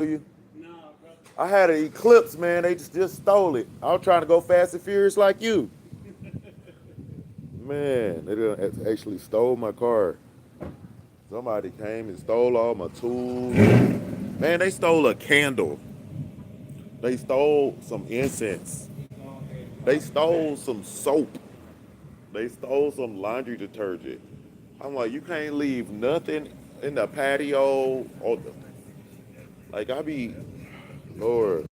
you? I had an Eclipse, man. They just stole it. I was trying to go fast and furious like you. Man, they done actually stole my car. Somebody came and stole all my tools. Man, they stole a candle. They stole some incense. They stole some soap. They stole some laundry detergent. I'm like, you can't leave nothing in the patio. Or like, I be, Lord,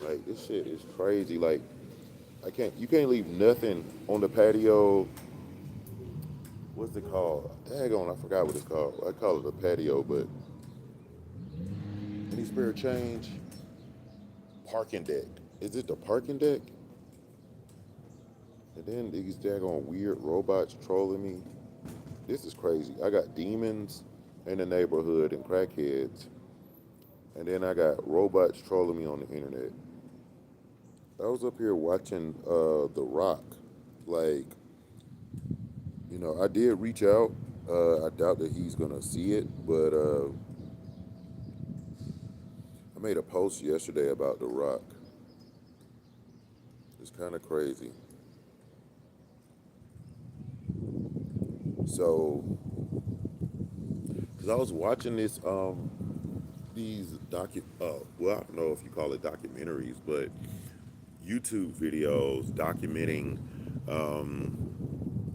like this shit is crazy. Like, you can't leave nothing on the patio. What's it called? Daggone, I forgot what it's called. I call it a patio, but any spare change? Parking deck. Is it the parking deck? And then these daggone weird robots trolling me. This is crazy. I got demons in the neighborhood and crackheads, and then I got robots trolling me on the internet. I was up here watching The Rock. Like, I did reach out. I doubt that he's gonna see it, but I made a post yesterday about The Rock. It's kind of crazy. So, because I was watching these well, I don't know if you call it documentaries, but YouTube videos documenting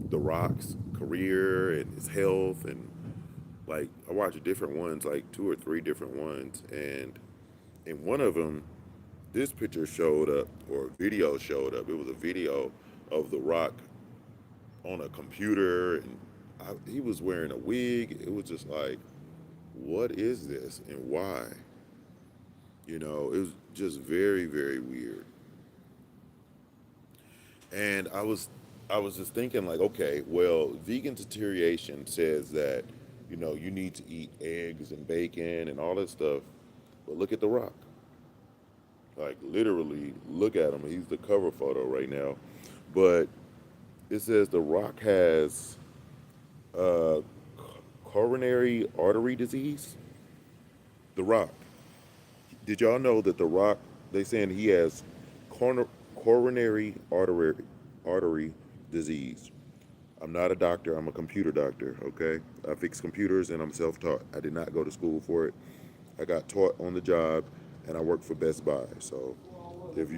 The Rock's career and his health, and like I watched different ones, like two or three different ones, and in one of them, this picture showed up or video showed up. It was a video of The Rock on a computer, and he was wearing a wig. It was just like, what is this and why? It was just very, very weird. And I was just thinking like, okay, well, vegan deterioration says that, you need to eat eggs and bacon and all that stuff. But look at The Rock. Like literally look at him. He's the cover photo right now. But it says The Rock has uh, coronary artery disease. The Rock. Did y'all know that The Rock, they saying he has coronary artery disease? I'm not a doctor. I'm a computer doctor. Okay, I fix computers and I'm self-taught. I did not go to school for it. I got taught on the job, and I work for Best Buy. So, if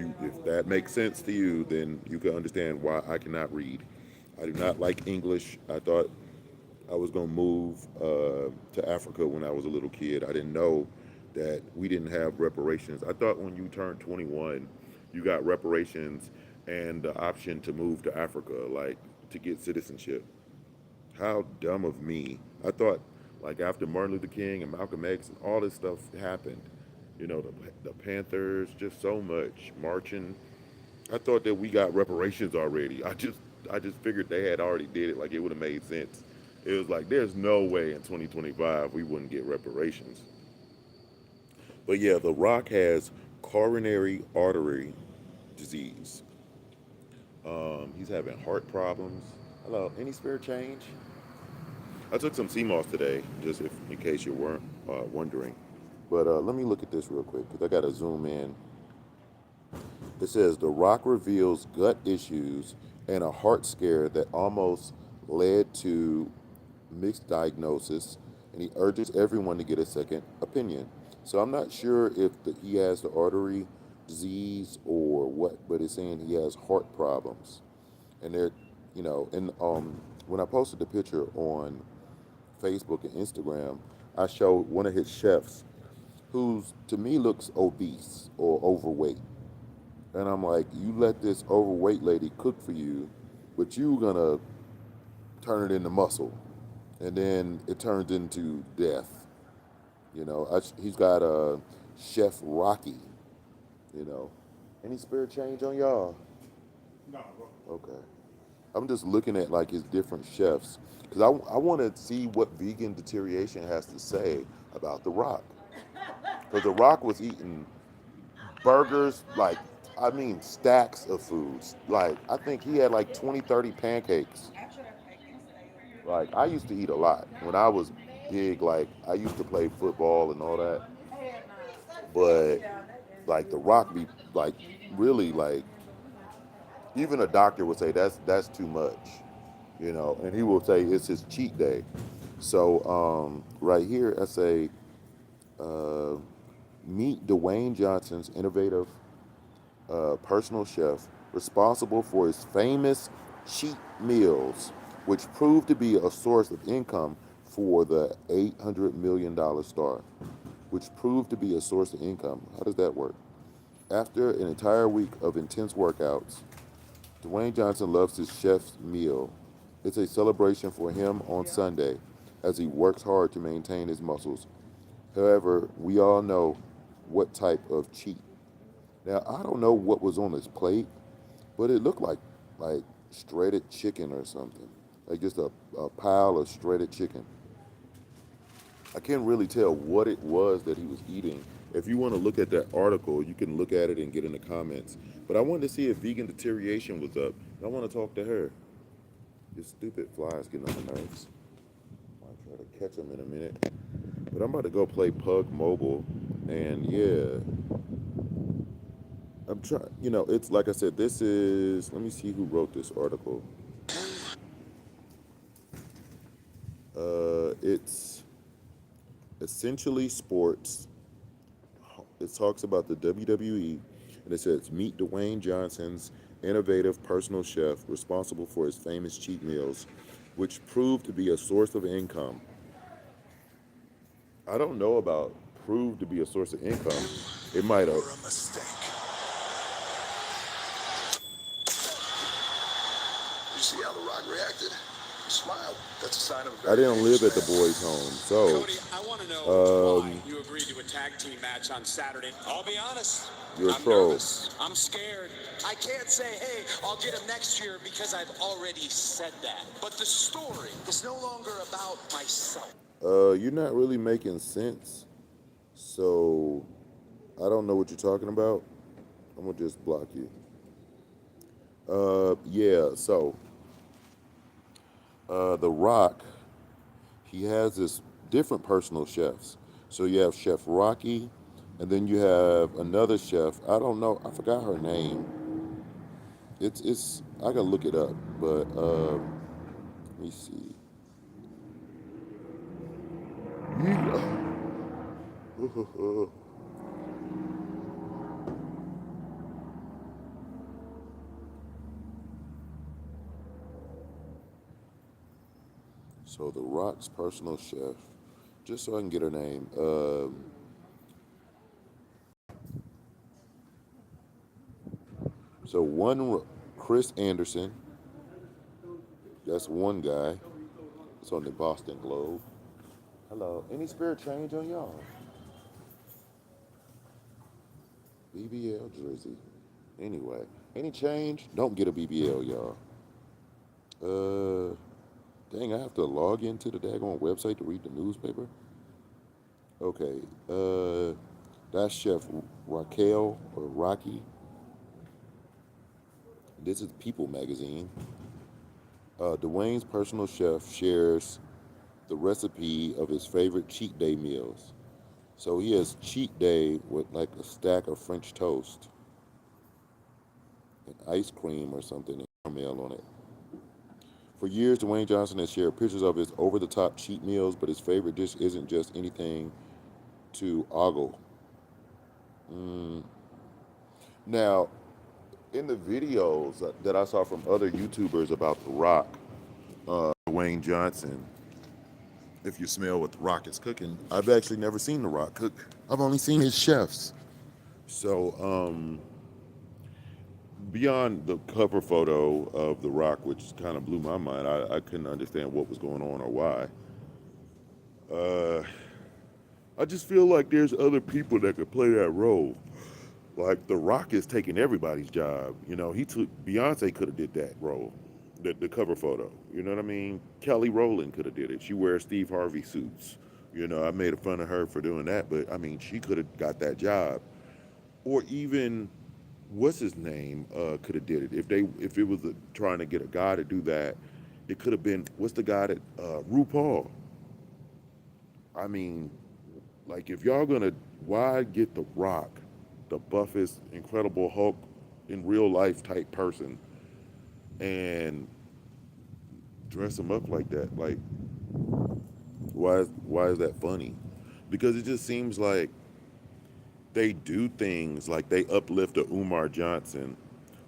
that makes sense to you, then you can understand why I cannot read. I do not like English. I thought I was gonna move to Africa when I was a little kid. I didn't know that we didn't have reparations. I thought when you turned 21, you got reparations and the option to move to Africa, like to get citizenship. How dumb of me. I thought, like, after Martin Luther King and Malcolm X and all this stuff happened, the Panthers, just so much marching. I thought that we got reparations already. I just figured they had already did it. Like it would have made sense. It was like there's no way in 2025 we wouldn't get reparations. But yeah, The Rock has coronary artery disease. He's having heart problems. Hello, any spare change? I took some CMOS today, just if in case you weren't wondering. But let me look at this real quick because I got to zoom in. It says The Rock reveals gut issues and a heart scare that almost led to mixed diagnosis, and he urges everyone to get a second opinion. So I'm not sure if he has the artery disease or what, but it's saying he has heart problems. And and when I posted the picture on Facebook and Instagram, I showed one of his chefs who's to me looks obese or overweight. And I'm like, you let this overweight lady cook for you, but you gonna turn it into muscle, and then it turns into death. He's got a Chef Rocky. You know, any spare change on y'all? Okay. I'm just looking at like his different chefs because I want to see what vegan deterioration has to say about The Rock. Because The Rock was eating burgers, like, I mean, stacks of foods. Like, I think he had like 20, 30 pancakes. Like, I used to eat a lot. When I was big, like, I used to play football and all that. But, like, The Rock be, like, really, like, even a doctor would say that's too much, you know, and he will say it's his cheat day. So, right here, I say, uh, meet Dwayne Johnson's innovative personal chef responsible for his famous cheat meals, which proved to be a source of income for the $800 million star. Which proved to be a source of income. How does that work? After an entire week of intense workouts, Dwayne Johnson loves his chef's meal. It's a celebration for him on Sunday as he works hard to maintain his muscles. However, we all know what type of cheat. Now, I don't know what was on his plate, but it looked like shredded chicken or something. Like just a pile of shredded chicken. I can't really tell what it was that he was eating. If you want to look at that article, you can look at it and get in the comments. But I wanted to see if vegan deterioration was up. I want to talk to her. This stupid fly is getting on my nerves. I'll try to catch them in a minute. But I'm about to go play Pug Mobile. And yeah, I'm trying, you know, it's like I said, this is, let me see who wrote this article. It's essentially sports. It talks about the WWE, and it says, meet Dwayne Johnson's innovative personal chef responsible for his famous cheat meals, which proved to be a source of income. I don't know about proved to be a source of income. It might have. A mistake. You see how The Rock reacted? He smiled. That's a sign of a I very didn't live famous at the man. boys' home, so Cody, I want to know why you agreed to a tag team match on Saturday. I'll be honest. you're a I'm troll. nervous. I'm scared. I can't say, hey, I'll get him next year because I've already said that. But the story is no longer about myself. You're not really making sense, so I don't know what you're talking about. I'm gonna just block you. Yeah. So, The Rock, he has this different personal chefs. So you have Chef Rocky, and then you have another chef. I don't know. I forgot her name. It's. I gotta look it up. But let me see. So The Rock's personal chef, just so I can get her name. So one, Chris Anderson. That's one guy. It's on the Boston Globe. Hello. Any spirit change on y'all? BBL jersey. Anyway, any change? Don't get a BBL, y'all. Dang, I have to log into the daggone website to read the newspaper. Okay. That's Chef Raquel or Rocky. This is People magazine. Dwayne's personal chef shares the recipe of his favorite cheat day meals. So he has cheat day with like a stack of French toast and ice cream or something and caramel on it. For years, Dwayne Johnson has shared pictures of his over-the-top cheat meals, but his favorite dish isn't just anything to ogle. Now, in the videos that I saw from other YouTubers about The Rock, Dwayne Johnson, if you smell what The Rock is cooking, I've actually never seen The Rock cook. I've only seen his chefs. So, beyond the cover photo of The Rock, which kind of blew my mind, I couldn't understand what was going on or why. I just feel like there's other people that could play that role. Like The Rock is taking everybody's job. You know, he took Beyonce could have did that role, the cover photo. You know what I mean? Kelly Rowland could have did it. She wears Steve Harvey suits. You know, I made fun of her for doing that, but I mean, she could have got that job, or even what's his name could have did it if it was trying to get a guy to do that. It could have been what's the guy that RuPaul. I mean, like if y'all gonna why get the Rock, the buffest, incredible Hulk in real life type person, and dress him up like that? Like why is that funny? Because it just seems like they do things like they uplift a Umar Johnson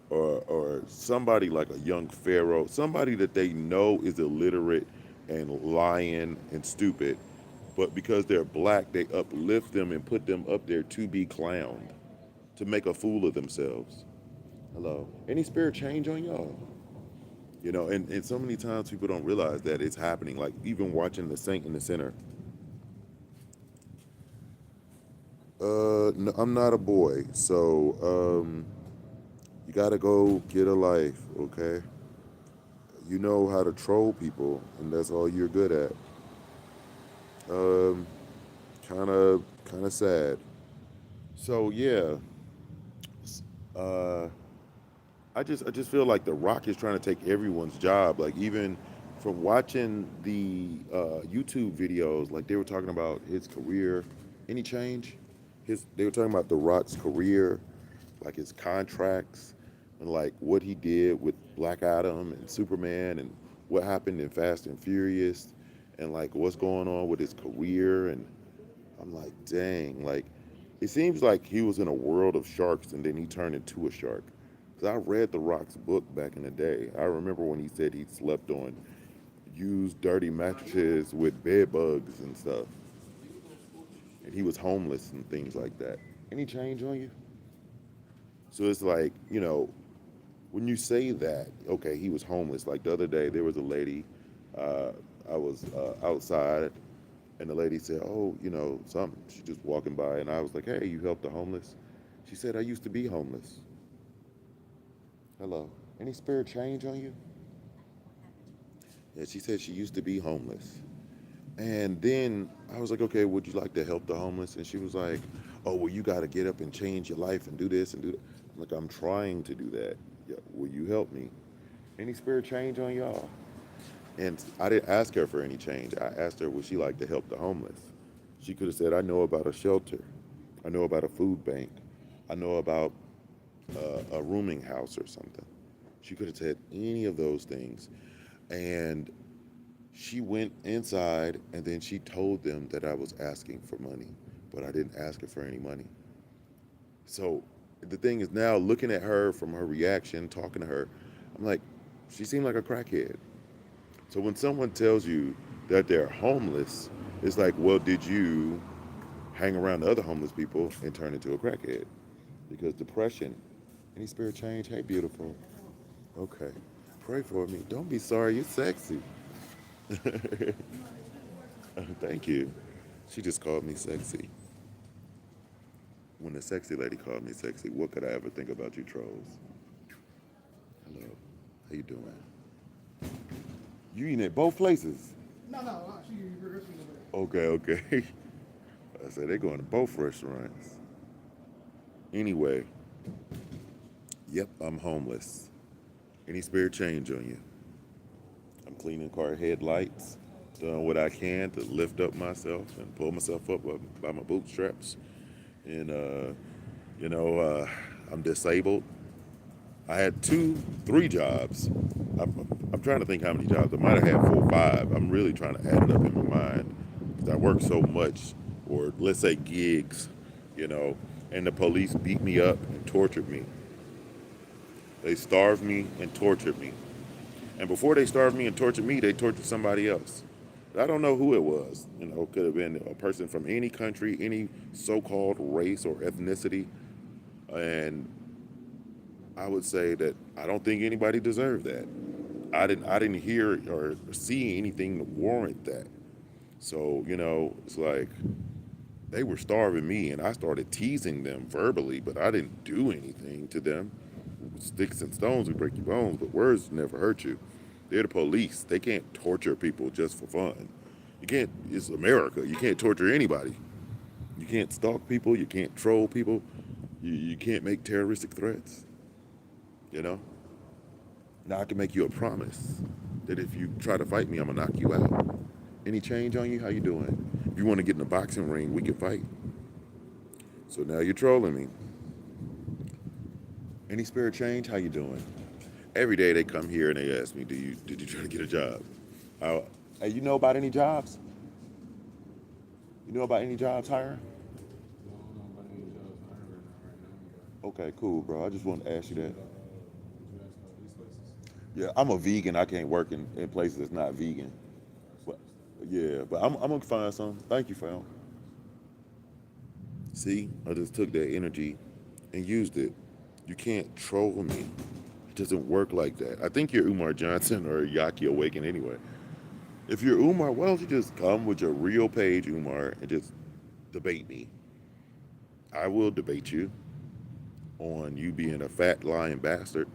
or somebody like a young Pharaoh, somebody that they know is illiterate and lying and stupid, but because they're black, they uplift them and put them up there to be clowned, to make a fool of themselves. Hello. Any spirit change on y'all? You know, and so many times people don't realize that it's happening. Like even watching the Saint in the Center. No, I'm not a boy, so you gotta go get a life, okay? You know how to troll people, and that's all you're good at. Um, kind of sad. So yeah, uh, I just feel like The Rock is trying to take everyone's job. Like even from watching the YouTube videos, like they were talking about his career, any change? They were talking about The Rock's career, like his contracts, and like what he did with Black Adam and Superman, and what happened in Fast and Furious, and like what's going on with his career. And I'm like, dang, like it seems like he was in a world of sharks and then he turned into a shark. Cause I read The Rock's book back in the day. I remember when he said he slept on used dirty mattresses with bed bugs and stuff, and he was homeless and things like that. Any change on you? So it's like, when you say that, okay, he was homeless. Like the other day, there was a lady. Uh, I was outside, and the lady said, "Oh, something." She just walking by, and I was like, "Hey, you help the homeless?" She said, "I used to be homeless." Hello. Any spirit change on you? Yeah, she said she used to be homeless. And then I was like, "Okay, would you like to help the homeless?" And she was like, "Oh, well, you got to get up and change your life and do this and do that." I'm like, "I'm trying to do that. Yeah, will you help me?" Any spirit change on y'all? And I didn't ask her for any change. I asked her, would she like to help the homeless? She could have said, I know about a shelter. I know about a food bank. I know about a rooming house or something. She could have said any of those things. And she went inside and then she told them that I was asking for money, but I didn't ask her for any money. So the thing is now looking at her from her reaction, talking to her, I'm like, she seemed like a crackhead. So when someone tells you that they're homeless, it's like, well, did you hang around the other homeless people and turn into a crackhead? Because depression, any spirit change? Hey, beautiful. Okay. Pray for me. Don't be sorry. You're sexy. Thank you. She just called me sexy. When the sexy lady called me sexy, what could I ever think about you trolls? Hello. How you doing? You eating at both places? No, she rehearsing over there. Okay, okay. I said they're going to both restaurants. Anyway, yep, I'm homeless. Any spirit change on you? I'm cleaning car headlights, doing what I can to lift up myself and pull myself up by my bootstraps. And, you know, uh, I'm disabled. I had three jobs. I'm trying to think how many jobs. I might have had 4 or 5. I'm really trying to add it up in my mind because I work so much, or let's say gigs, you know, and the police beat me up and tortured me. They starved me and tortured me. And before they starved me and tortured me, they tortured somebody else. I don't know who it was. You know, could have been a person from any country, any so-called race or ethnicity. And I would say that I don't think anybody deserved that. I didn't hear or see anything to warrant that. So, it's like they were starving me and I started teasing them verbally, but I didn't do anything to them. Sticks and stones will break your bones, but words never hurt you. They're the police. They can't torture people just for fun. You can't. It's America. You can't torture anybody. You can't stalk people. You can't troll people. You can't make terroristic threats. You know. Now I can make you a promise that if you try to fight me, I'm gonna knock you out. Any change on you? How you doing? If you want to get in a boxing ring, we can fight. So now you're trolling me. Any spirit change? How you doing? Every day they come here and they ask me, did you try to get a job? Hey, you know about any jobs? You know about any jobs hiring? Okay, cool, bro. I just wanted to ask you that. Yeah, I'm a vegan. I can't work in places that's not vegan. But yeah, but I'm gonna find some. Thank you, fam. See, I just took that energy and used it. You can't troll me. It doesn't work like that. I think you're Umar Johnson or Yaki Awaken anyway. If you're Umar, why don't you just come with your real page, Umar, and just debate me? I will debate you on you being a fat lying bastard.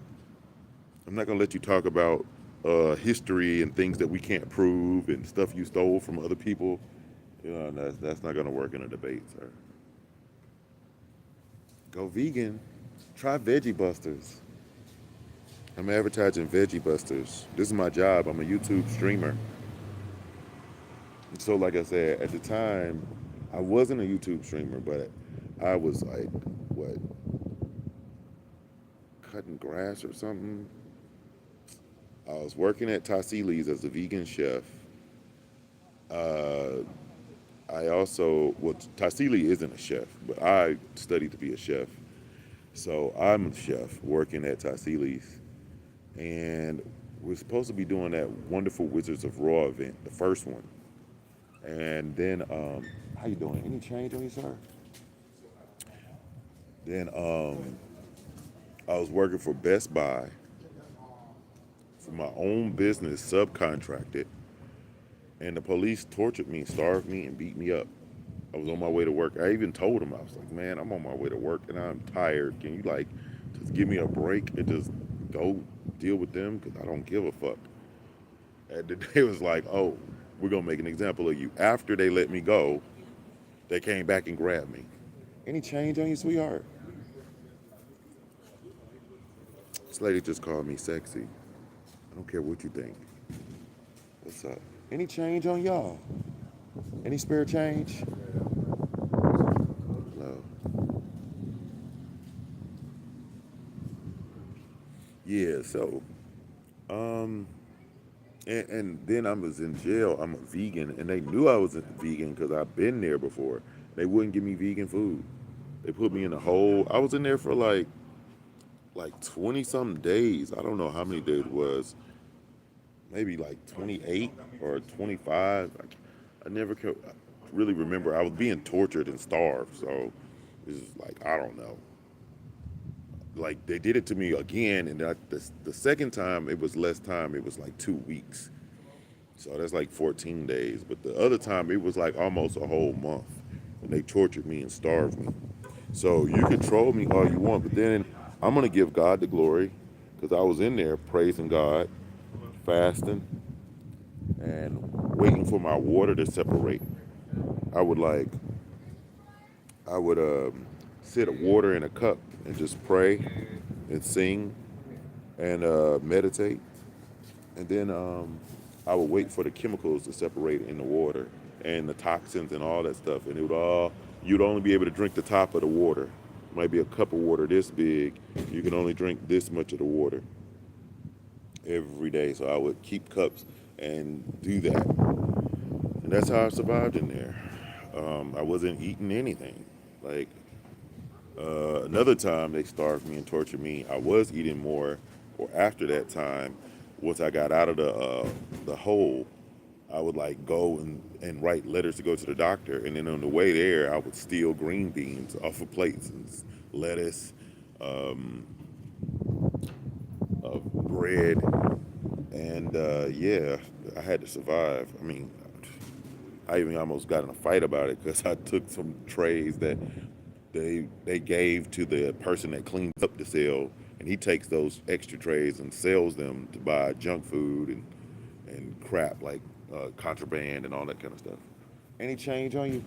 I'm not gonna let you talk about history and things that we can't prove and stuff you stole from other people. You know, that's not gonna work in a debate, sir. Go vegan. Try Veggie Busters. I'm advertising Veggie Busters. This is my job. I'm a YouTube streamer. So, like I said, at the time, I wasn't a YouTube streamer, but I was like, what, cutting grass or something. I was working at Tassili's as a vegan chef. Uh, I also, well, Tassili isn't a chef, but I studied to be a chef. So I'm a chef working at Tassili's, and we're supposed to be doing that wonderful Wizards of Raw event, the first one. And then, how you doing? Any change on you, sir? Then I was working for Best Buy for my own business, subcontracted, and the police tortured me, starved me, and beat me up. I was on my way to work. I even told them, I was like, man, I'm on my way to work and I'm tired. Can you like just give me a break and just go deal with them? Because I don't give a fuck. And they was like, oh, we're going to make an example of you. After they let me go, they came back and grabbed me. Any change on you, sweetheart? This lady just called me sexy. I don't care what you think. What's up? Any change on y'all? Any spirit change? No. Yeah, so, um, and then I was in jail. I'm a vegan, and they knew I was a vegan because I've been there before. They wouldn't give me vegan food. They put me in a hole. I was in there for like 20 something days. I don't know how many days it was. Maybe like 28 or 25. I never could really remember. I was being tortured and starved. So it's like, I don't know. Like they did it to me again, and the second time it was less time. It was like 2 weeks. So that's like 14 days. But the other time it was like almost a whole month. And they tortured me and starved me. So you can troll me all you want, but then I'm gonna give God the glory because I was in there praising God, fasting, and waiting for my water to separate. I would like I would sit water in a cup and just pray and sing and meditate, and then I would wait for the chemicals to separate in the water and the toxins and all that stuff, and it would all you'd only be able to drink the top of the water. Might be a cup of water this big. You can only drink this much of the water every day. So I would keep cups and do that, and that's how I survived in there. I wasn't eating anything. Like another time they starved me and tortured me. I was eating more, or after that time, once I got out of the hole, I would like go and write letters to go to the doctor, and then on the way there, I would steal green beans off of plates and lettuce, um, bread, and yeah, I had to survive. I mean, I even almost got in a fight about it because I took some trays that they gave to the person that cleans up the cell, and he takes those extra trays and sells them to buy junk food and crap like contraband and all that kind of stuff. Any change on you?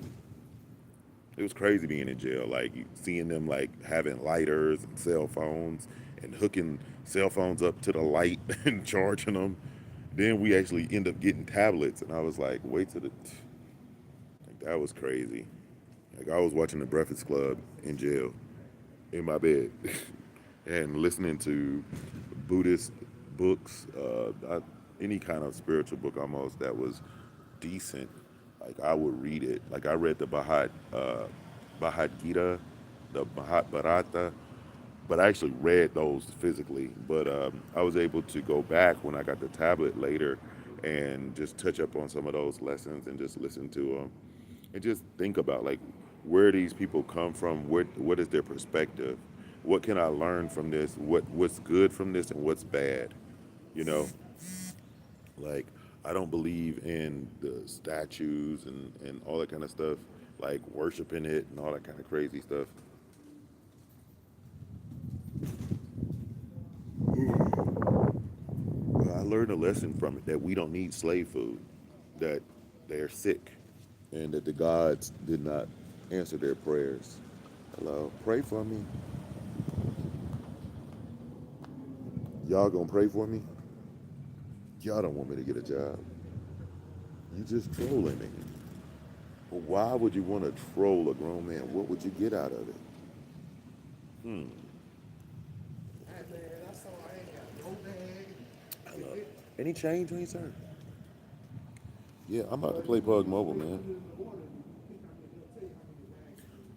It was crazy being in jail, like seeing them like having lighters and cell phones and hooking cell phones up to the light and charging them. Then we actually end up getting tablets, and I was like, wait till the like, that was crazy. Like I was watching the Breakfast Club in jail in my bed and listening to Buddhist books, any kind of spiritual book almost that was decent. Like I would read it. Like I read the Bhagavad Gita, the Mahabharata, but I actually read those physically. But I was able to go back when I got the tablet later and just touch up on some of those lessons and just listen to them and just think about like where these people come from, what is their perspective, what can I learn from this, what's good from this and what's bad, you know, like I don't believe in the statues and all that kind of stuff, like worshiping it and all that kind of crazy stuff. But I learned a lesson from it that we don't need slave food, that they're sick, and that the gods did not answer their prayers. Hello, pray for me. Y'all gonna pray for me? Y'all don't want me to get a job. You just trolling me. Well, why would you want to troll a grown man? What would you get out of it? Hmm. Hello. Any change on you, sir? Yeah, I'm about to play Pug Mobile, man.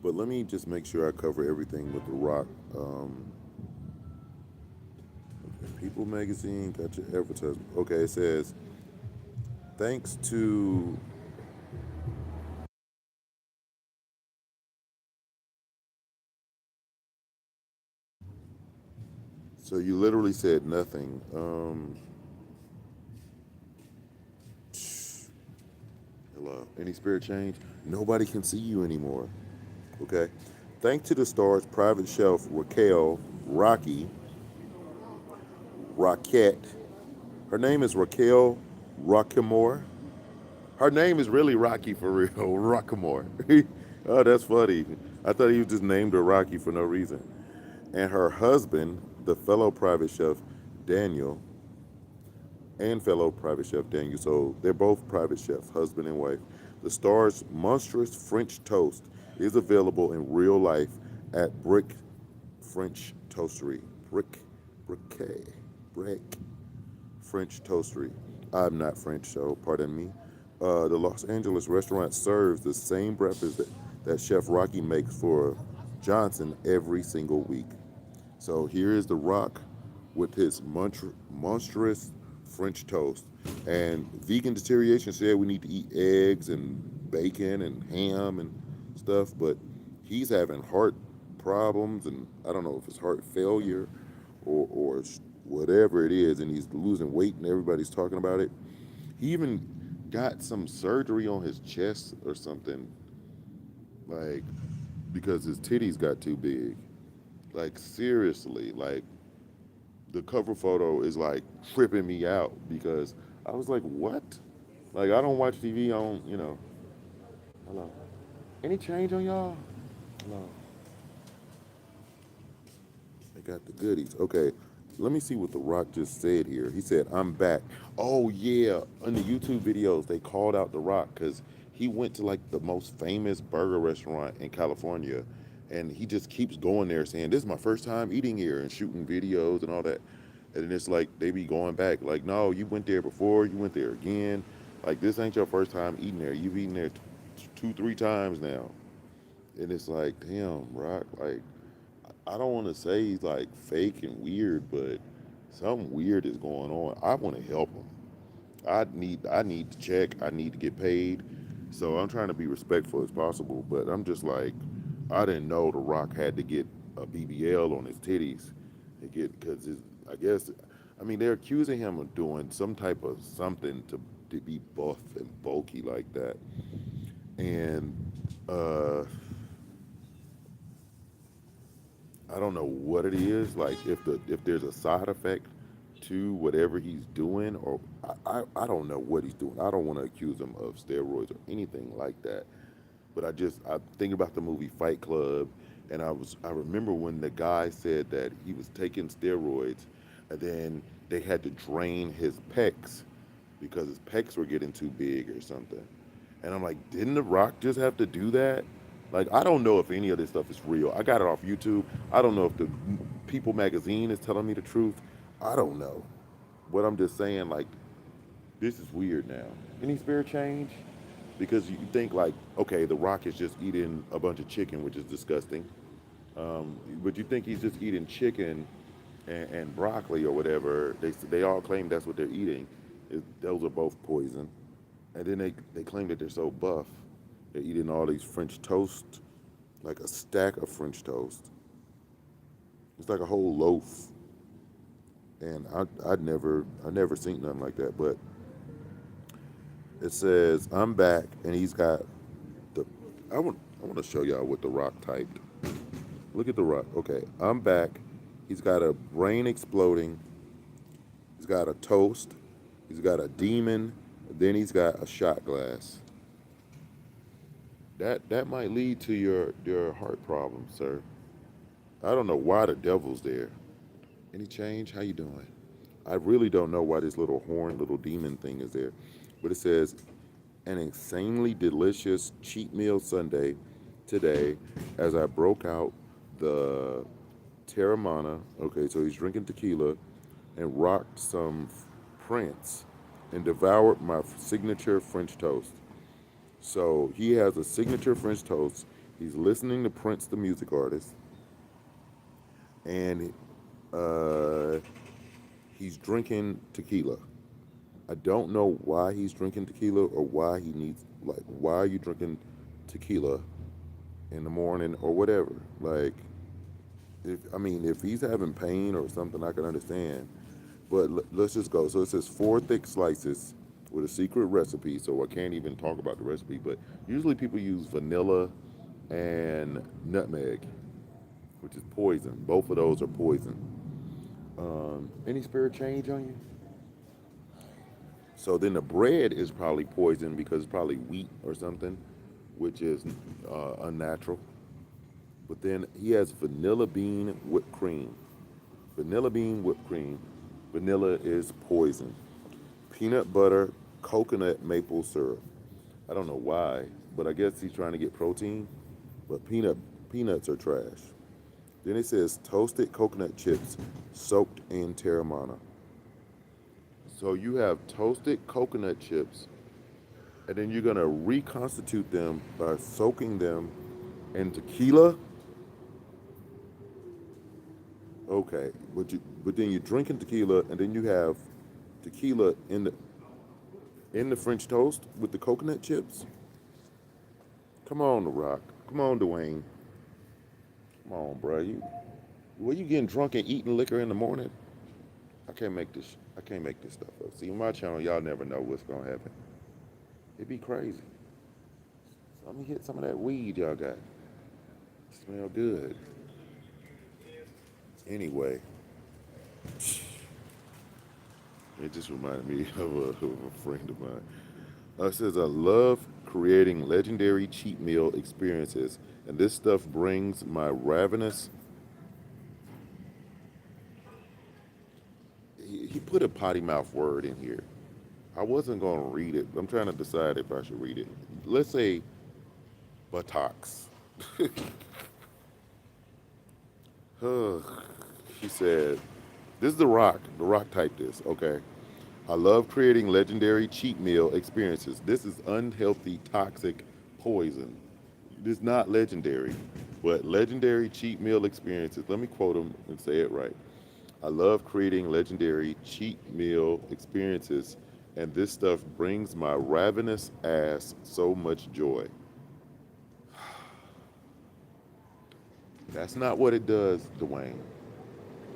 But let me just make sure I cover everything with The Rock. People Magazine got your advertisement. Okay, it says thanks to. So you literally said nothing. Hello. Any spirit change? Nobody can see you anymore. Okay. Thanks to the star's private chef Raquel Rocky Roquette. Her name is Raquel Rockemore. Her name is really Rocky for real. Rockemore. Oh, that's funny. I thought he just named her Rocky for no reason. And her husband, the fellow private chef Daniel, and fellow private chef Daniel. So they're both private chefs, husband and wife. The star's monstrous French toast is available in real life at Brick French Toastery. Brick, Brick French Toastery. I'm not French, so pardon me. The Los Angeles restaurant serves the same breakfast that Chef Rocky makes for Johnson every single week. So here is The Rock with his monstrous French toast. And vegan deterioration said we need to eat eggs and bacon and ham and stuff, but he's having heart problems, and I don't know if it's heart failure or whatever it is, and he's losing weight and everybody's talking about it. He even got some surgery on his chest or something, like because his titties got too big. Like seriously, like the cover photo is like tripping me out because I was like, what? Like I don't watch TV on, Hello. Any change on y'all? Hello. They got the goodies. Okay. Let me see what The Rock just said here. He said, I'm back. Oh, yeah. In the YouTube videos, they called out The Rock because he went to like the most famous burger restaurant in California. And he just keeps going there saying, this is my first time eating here and shooting videos and all that. And it's like they be going back, like, no, you went there before, you went there again. Like, this ain't your first time eating there. You've eaten there two, three times now. And it's like, damn, Rock, like, I don't want to say he's like fake and weird, but something weird is going on. I want to help him. I need to check. I need to get paid. So I'm trying to be respectful as possible, but I'm just like, I didn't know The Rock had to get a BBL on his titties to get because I guess I mean they're accusing him of doing some type of something to be buff and bulky like that, and uh, I don't know what it is. Like if there's a side effect to whatever he's doing, or I don't know what he's doing. I don't want to accuse him of steroids or anything like that. But I think about the movie Fight Club, and I remember when the guy said that he was taking steroids, and then they had to drain his pecs because his pecs were getting too big or something. And I'm like, didn't The Rock just have to do that? Like, I don't know if any of this stuff is real. I got it off YouTube. I don't know if the People magazine is telling me the truth. I don't know. But I'm just saying, like, this is weird now. Any spirit change? Because you think, like, okay, The Rock is just eating a bunch of chicken, which is disgusting. But you think he's just eating chicken and broccoli or whatever. They all claim that's what they're eating. Those are both poison. And then they claim that they're so buff. They're eating all these French toast, like a stack of French toast. It's like a whole loaf. And I never seen nothing like that. But it says I'm back, and he's got the. I want to show y'all what The Rock typed. Look at The Rock. Okay, I'm back. He's got a brain exploding. He's got a toast. He's got a demon. Then he's got a shot glass. That might lead to your heart problem, sir. I don't know why the devil's there. Any change? How you doing? I really don't know why this little horn, little demon thing is there. But it says, an insanely delicious cheat meal Sunday today as I broke out the Terramana. Okay, so he's drinking tequila and rocked some Prince and devoured my signature French toast. So he has a signature French toast. He's listening to Prince, the music artist, and uh, he's drinking tequila. I don't know why he's drinking tequila or why he needs, like, why are you drinking tequila in the morning or whatever? Like, if he's having pain or something, I can understand. But let's just go. So it says 4 thick slices with a secret recipe. So I can't even talk about the recipe. But usually people use vanilla and nutmeg, which is poison. Both of those are poison. Any spirit change on you? So then the bread is probably poison because it's probably wheat or something, which is unnatural. But then he has vanilla bean whipped cream. Vanilla bean whipped cream. Vanilla is poison. Peanut butter, coconut maple syrup. I don't know why, but I guess he's trying to get protein. But peanuts are trash. Then it says toasted coconut chips soaked in Terramana. So you have toasted coconut chips, and then you're gonna reconstitute them by soaking them in tequila. Okay, but then you're drinking tequila, and then you have tequila in the French toast with the coconut chips. Come on, The Rock. Come on, Dwayne. Come on, bro. Were you getting drunk and eating liquor in the morning? I can't make this. I can't make this stuff up. See, on my channel, y'all never know what's gonna happen. It'd be crazy. So let me hit some of that weed y'all got. Smell good. Anyway, it just reminded me of a friend of mine. It says, I love creating legendary cheat meal experiences, and this stuff brings my ravenous. He put a potty mouth word in here. I wasn't going to read it. I'm trying to decide if I should read it. Let's say buttocks. He said, this is The Rock. The Rock typed this, okay? I love creating legendary cheat meal experiences. This is unhealthy, toxic poison. It's not legendary, but legendary cheat meal experiences. Let me quote him and say it right. I love creating legendary cheat meal experiences, and this stuff brings my ravenous ass so much joy. That's not what it does, Dwayne.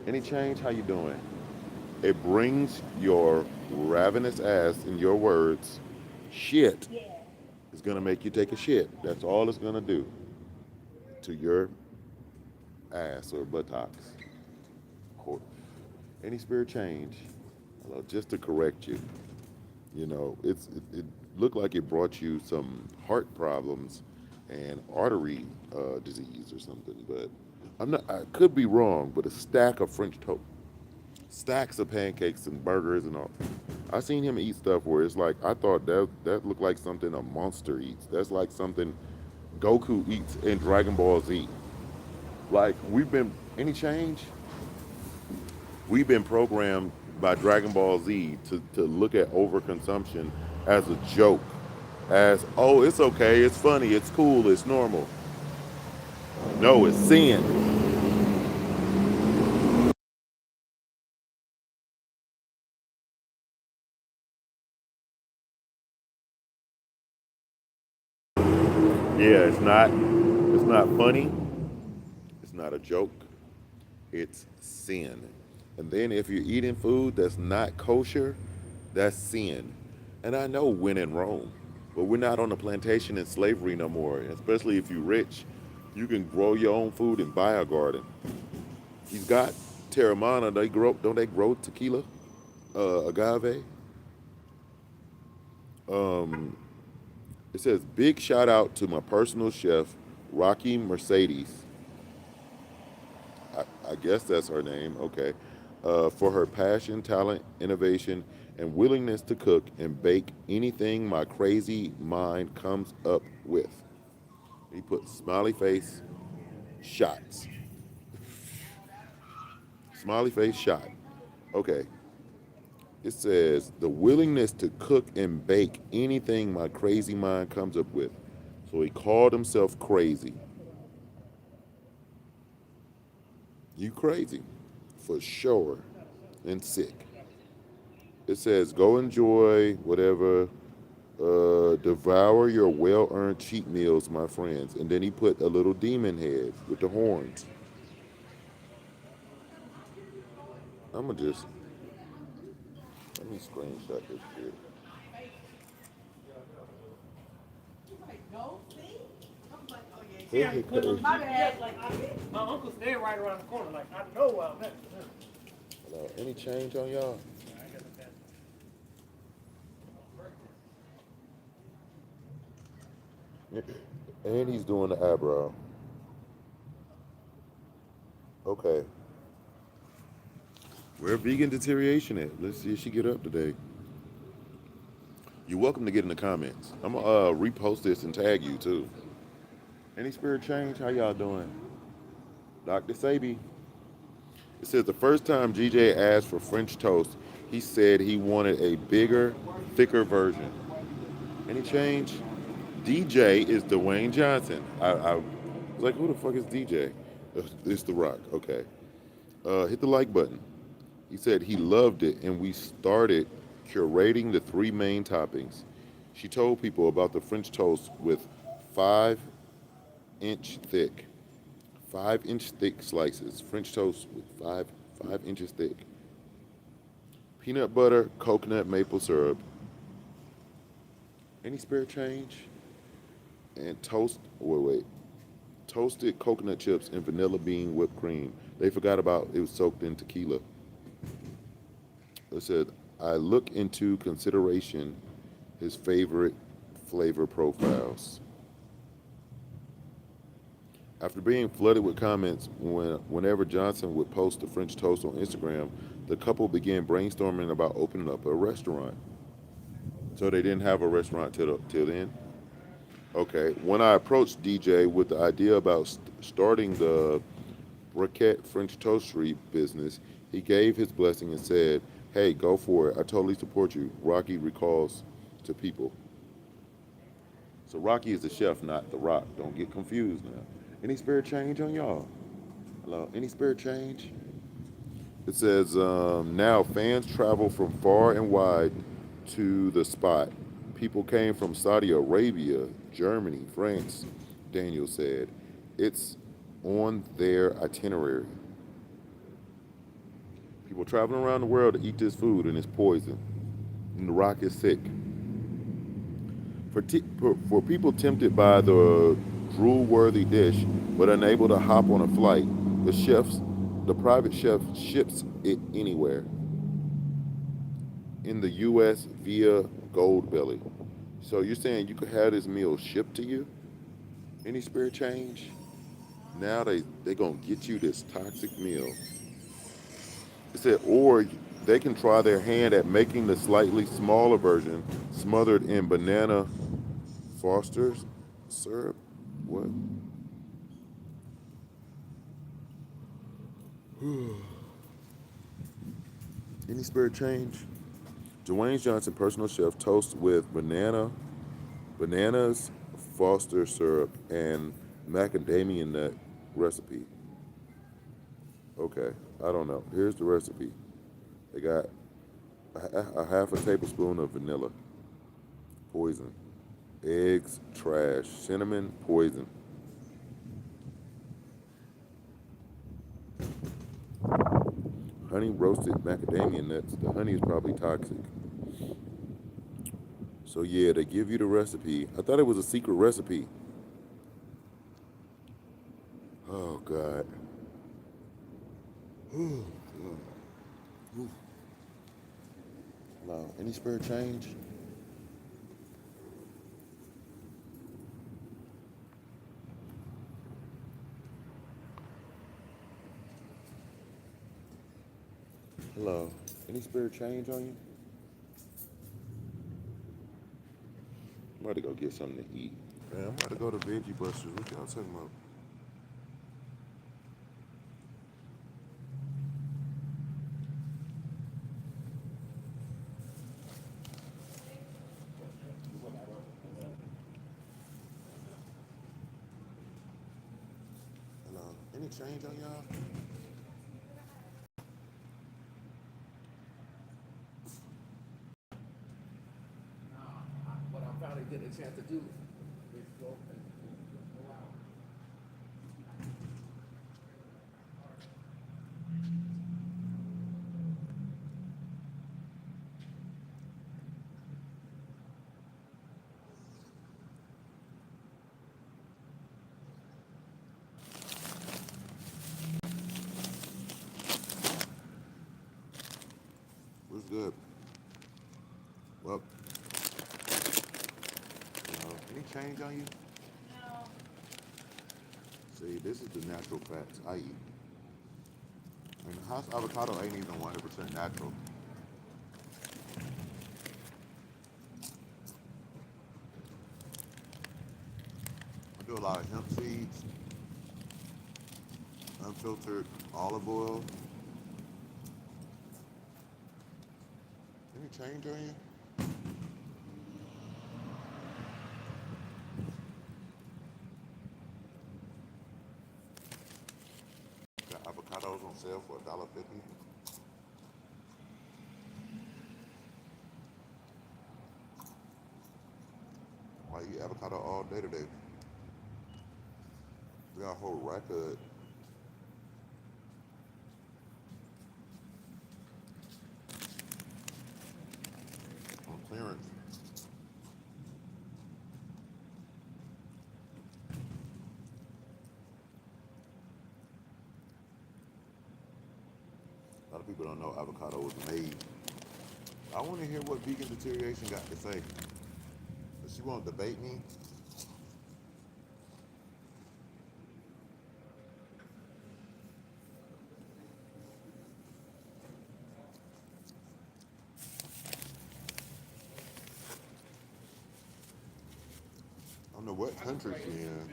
Any change? How you doing? It brings your ravenous ass, in your words, shit. It's gonna make you take a shit. That's all it's gonna do to your ass or buttocks. Any spirit change? Just to correct you, it looked like it brought you some heart problems and artery disease or something. But I could be wrong. But a stack of French toast, stacks of pancakes and burgers and all. I seen him eat stuff where it's like I thought that looked like something a monster eats. That's like something Goku eats in Dragon Ball Z. Like we've been any change? We've been programmed by Dragon Ball Z to look at overconsumption as a joke, as oh it's okay, it's funny, it's cool, it's normal. No, it's sin. Yeah, it's not. It's not funny. It's not a joke. It's sin. And then if you're eating food that's not kosher, that's sin. And I know when in Rome, but we're not on a plantation in slavery no more. Especially if you're rich, you can grow your own food and buy a garden. He's got Terramana. They grow, don't they grow tequila, agave? Um, it says big shout out to my personal chef, Rocky Mercedes. I guess that's her name. Okay, for her passion, talent, innovation, and willingness to cook and bake anything my crazy mind comes up with. He put smiley face shots. Smiley face shot. Okay. It says the willingness to cook and bake anything my crazy mind comes up with. So he called himself crazy. You crazy, for sure, and sick. It says go enjoy whatever, devour your well-earned cheat meals, my friends. And then he put a little demon head with the horns. I'ma just let me screenshot this shit. My uncle stayed right around the corner. Like I know where I'm at. Hello, any change on y'all? And he's doing the eyebrow. Okay. Where vegan deterioration at? Let's see if she get up today. You're welcome to get in the comments. I'm gonna repost this and tag you too. Any spirit change? How y'all doing? drSebijr. It says the first time GJ asked for French toast, he said he wanted a bigger, thicker version. Any change? DJ is Dwayne Johnson. I was like, who the fuck is DJ? It's The Rock. Okay. Hit the like button. He said he loved it, and we started curating the three main toppings. She told people about the French toast with 5 inch thick, 5 inch thick slices. French toast with 5 inches thick. Peanut butter, coconut, maple syrup. Any spirit change? And toasted coconut chips and vanilla bean whipped cream. They forgot about it was soaked in tequila. It said, I look into consideration his favorite flavor profiles. After being flooded with comments whenever Johnson would post the French toast on Instagram, the couple began brainstorming about opening up a restaurant. So they didn't have a restaurant till then? Okay. When I approached DJ with the idea about starting the Briquette French Toastery business, he gave his blessing and said, hey, go for it. I totally support you. Rocky recalls to people. So Rocky is the chef, not The Rock. Don't get confused now. Any spirit change on y'all? Hello? Any spirit change? It says, now fans travel from far and wide to the spot. People came from Saudi Arabia, Germany, France, Daniel said. It's on their itinerary. People traveling around the world to eat this food, and it's poison. And The Rock is sick. For people tempted by the drool-worthy dish but unable to hop on a flight, the private chef ships it anywhere. in the U.S. via Gold Belly. So you're saying you could have this meal shipped to you? Any spirit change? Now they gonna get you this toxic meal. It said, or they can try their hand at making the slightly smaller version, smothered in banana Foster's syrup. What? Any spirit change? Dwayne Johnson personal chef toast with bananas, Foster syrup, and macadamia nut recipe. Okay, I don't know. Here's the recipe. They got a half a tablespoon of vanilla, poison. Eggs, trash. Cinnamon, poison. Honey roasted macadamia nuts. The honey is probably toxic. So yeah, they give you the recipe. I thought it was a secret recipe. Oh God. No. Any spirit change? Hello. Any spirit change on you? I'm about to go get something to eat. Man, I'm about to go to Veggie Busters. What y'all talking about? Hello. Any change on y'all? What I finally get a chance to do is go and go out. What's good? Well, any change on you? See, this is the natural fats I eat. And house avocado ain't even 100% natural. I do a lot of hemp seeds, unfiltered olive oil. Any change on you? Got avocados on sale for $1.50. Why eat avocado all day today? We got a whole rack of it on clearance. A lot of people don't know avocado was made. I want to hear what vegan deterioration got to say. But she won't debate me. I don't know what country she in.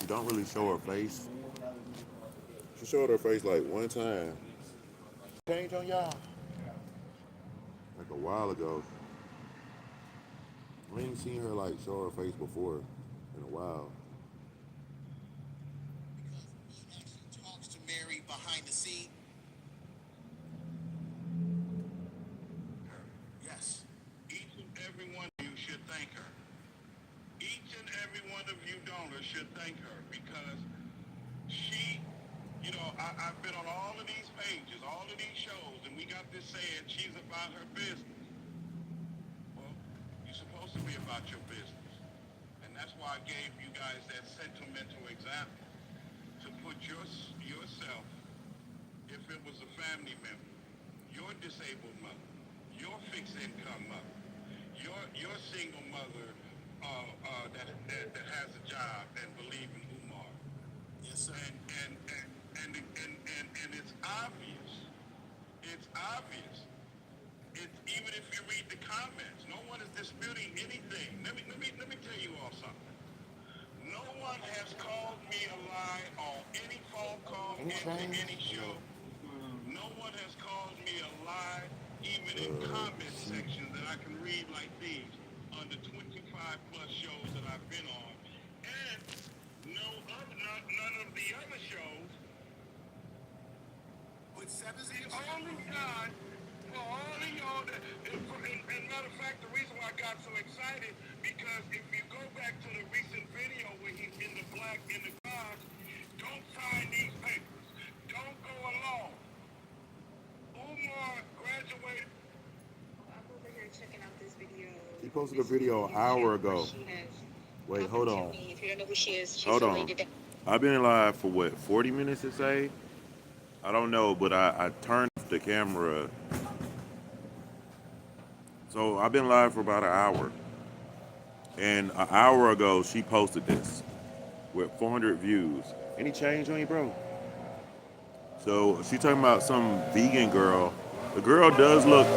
She don't really show her face. She showed her face like one time. Change on y'all? Like a while ago. I ain't seen her like show her face before in a while. Because he actually talks to Mary behind the scene. Yes. Each and every one of you should thank her. Each and every one of you donors should thank her because she, I've been on all of these pages, all of these shows, and we got this saying she's about her business. Well, you're supposed to be about your business. And that's why I gave you guys that sentimental example to put yourself, if it was a family member, disabled mother, your fixed income mother, your single mother that has a job and believe in Umar. Yes, sir. And it's obvious. It's obvious. It's even if you read the comments, no one is disputing anything. Let me tell you all something. No one has called me a lie on any phone call into any show. No one has called me a lie, even in comment sections that I can read like these under 25 plus shows that I've been on, and none of the other shows. With seven The only time for all of y'all that, and matter of fact, the reason why I got so excited because if you go back to the recent video where he's in the garage, don't sign these papers, don't go along. Umar graduated. I'm over here checking out this video. He posted a video an hour ago. Wait, hold on. If you don't know who she is, she's Hold on. related to. I've been live for what, 40 minutes it say? I don't know, but I turned the camera. So I've been live for about an hour. And an hour ago, she posted this with 400 views. Any change on you, bro? So she talking about some vegan girl. The girl does look.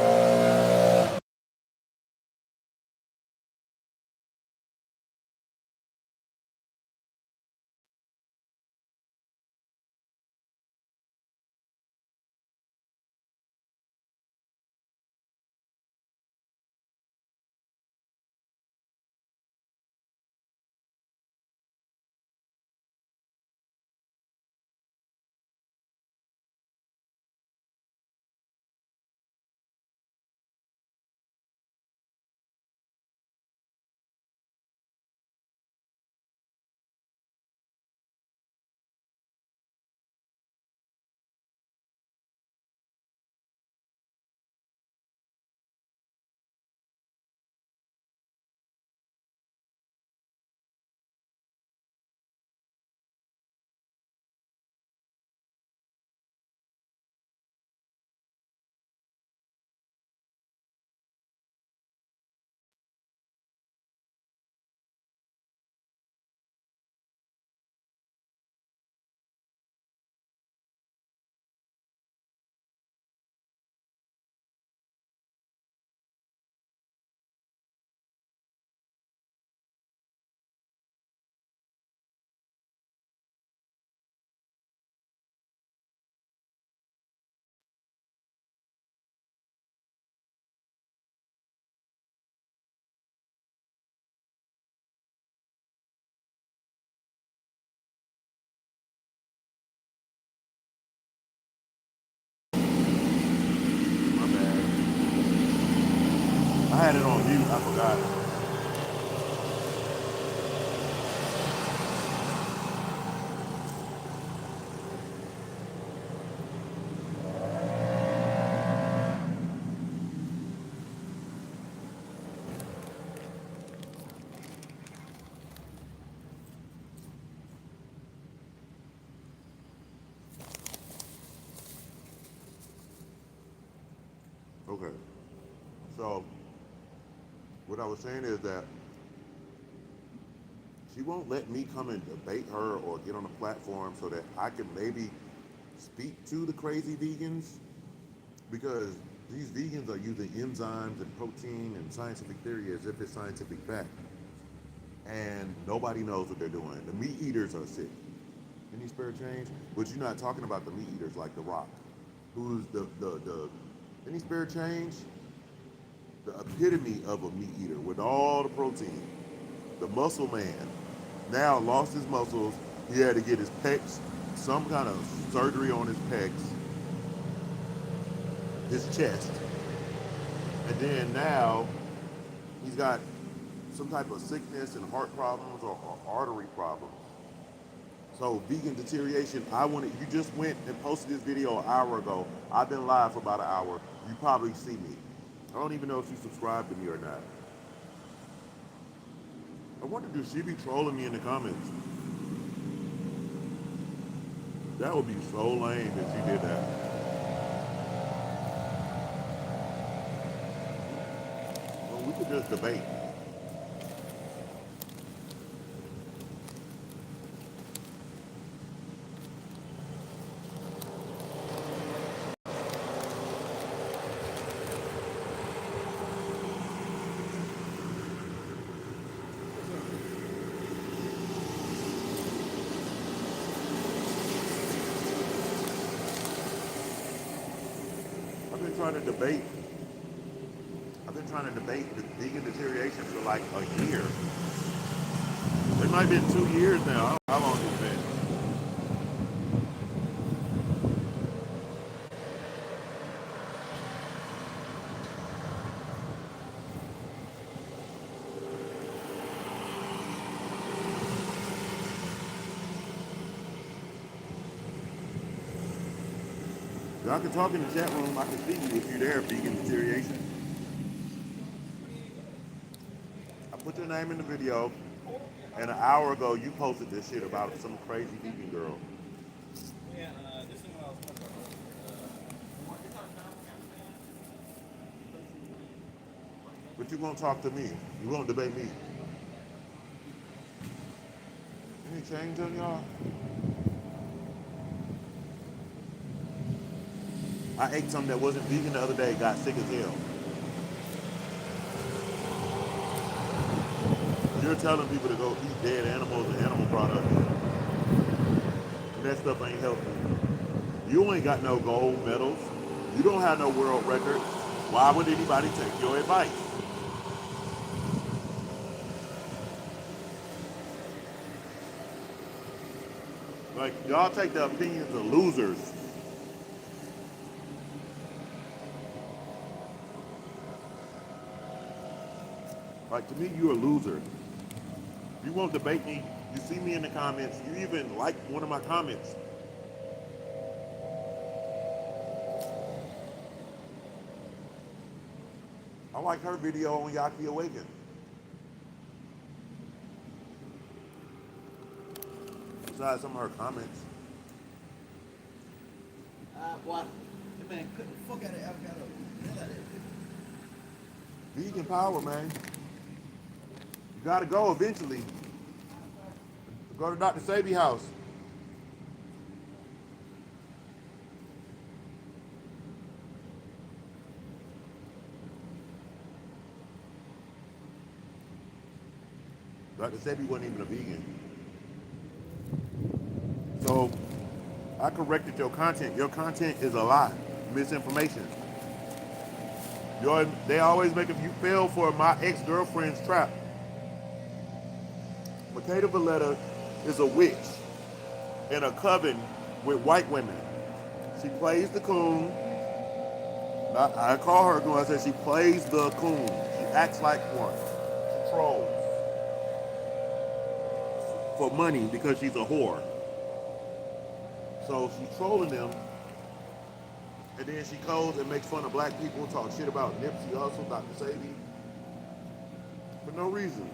My bad. I had it on mute. I forgot. Okay. So what I was saying is that she won't let me come and debate her or get on a platform so that I can maybe speak to the crazy vegans, because these vegans are using enzymes and protein and scientific theory as if it's scientific fact. And nobody knows what they're doing. The meat eaters are sick. Any spare change? But you're not talking about the meat eaters like The Rock, who's the any spare change? The epitome of a meat eater with all the protein. The muscle man now lost his muscles. He had to get his pecs, some kind of surgery on his pecs, his chest. And then now he's got some type of sickness and heart problems or artery problems. So vegan deterioration, you just went and posted this video an hour ago. I've been live for about an hour. You probably see me. I don't even know if you subscribe to me or not. I wonder, does she be trolling me in the comments? That would be so lame if she did that. could just debate. I've been trying to debate. I've been trying to debate the vegan deterioration for like a year. It might have been 2 years now. I don't know how long it's been. Y'all can talk in the chat room. I can see you if you're there, vegan deterioration. I put your name in the video, and an hour ago you posted this shit about some crazy vegan girl. Yeah, this is what I was talking But you won't talk to me. You won't debate me. Any change on y'all? I ate something that wasn't vegan the other day, got sick as hell. You're telling people to go eat dead animals and animal products. And that stuff ain't healthy. You ain't got no gold medals. You don't have no world record. Why would anybody take your advice? Like, y'all take the opinions of losers. Like, to me, you're a loser. You won't debate me. You see me in the comments. You even like one of my comments. I like her video on Yaki Awaken. Besides some of her comments. What? The man couldn't fuck out of avocado. Hell out of it. Vegan power, man. You gotta go eventually. Go to drSebijr house. drSebijr wasn't even a vegan. So I corrected your content. Your content is a lie, misinformation. They always make you fell for my ex-girlfriend's trap. Makeda Valletta is a witch in a coven with white women. She plays the coon. I call her coon. I said she plays the coon. She acts like one. She trolls for money because she's a whore. So she's trolling them, and then she goes and makes fun of black people, talk shit about Nipsey Hussle, drSebijr, for no reason.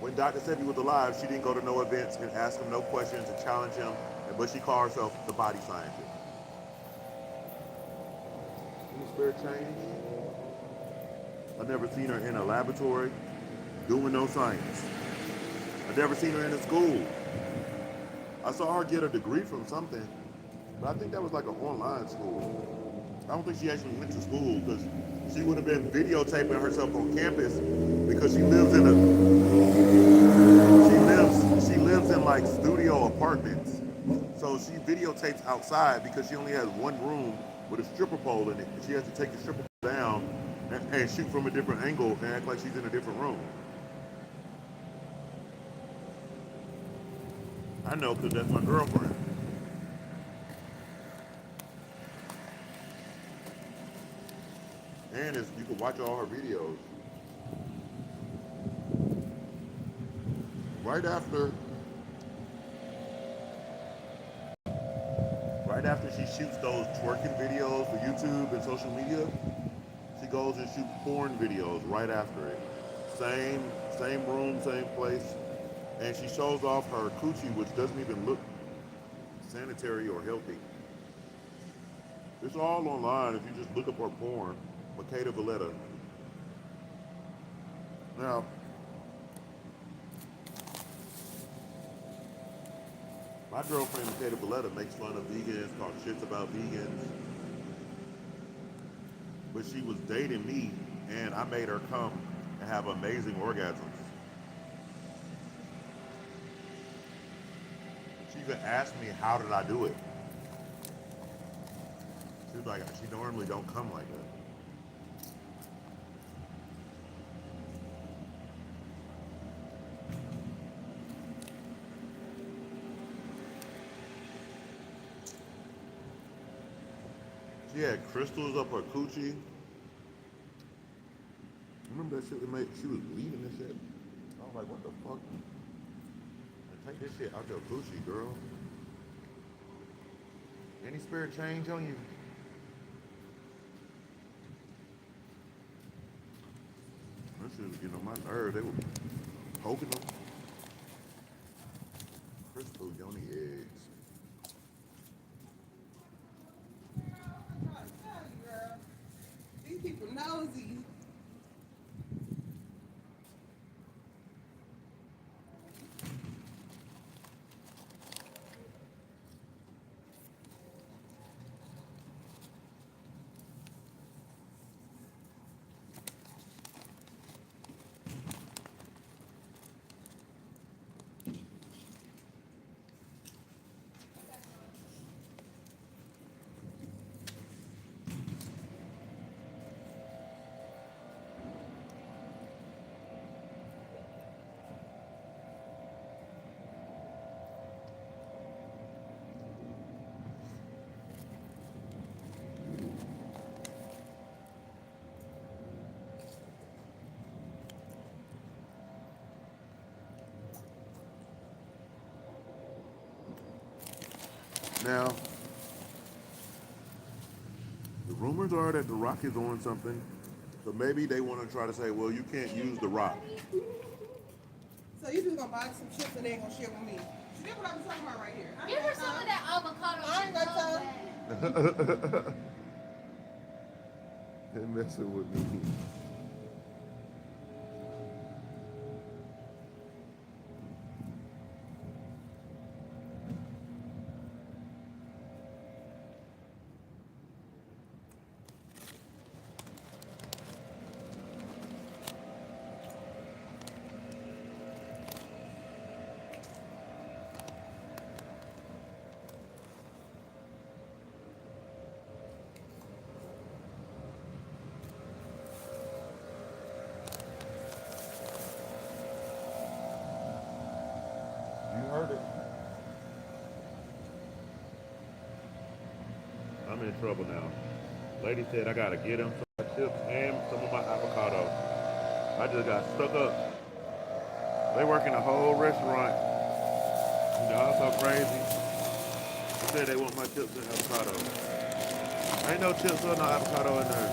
When drSebijr was alive, she didn't go to no events and ask him no questions and challenge him, but she called herself the body scientist. Any spirit change? I've never seen her in a laboratory doing no science. I've never seen her in a school. I saw her get a degree from something, but I think that was like an online school. I don't think she actually went to school because she would have been videotaping herself on campus because she lives in like studio apartments. So she videotapes outside because she only has one room with a stripper pole in it. She has to take the stripper pole down and shoot from a different angle and act like she's in a different room. I know because that's my girlfriend. And you can watch all her videos. Right after she shoots those twerking videos for YouTube and social media, she goes and shoots porn videos right after it. Same room, same place. And she shows off her coochie, which doesn't even look sanitary or healthy. It's all online if you just look up her porn. Makeda Valletta. Now, my girlfriend Makeda Valletta makes fun of vegans, talks shits about vegans, but she was dating me, and I made her come and have amazing orgasms. She even asked me, how did I do it? She was like, she normally don't come like that. She had crystals up her coochie. Remember that shit that made, she was bleeding and shit? I was like, what the fuck? Take this shit out your coochie, girl. Any spirit change on you? That shit was getting on my nerves. They were poking them. Crystal yoni eggs. These people nosy. Now, the rumors are that The Rock is on something. So maybe they want to try to say, well, you can't use The Rock. So you just gonna buy some chips and they ain't gonna share with me. See, that's what I'm talking about right here. Give her some of that avocado. I ain't got time. They're messing with me. You heard it. I'm in trouble now. Lady said I gotta get him some chips and some of my avocado. I just got stuck up. They work in a whole restaurant. Y'all so crazy. They said they want my chips and avocado. Ain't no chips or no avocado in there.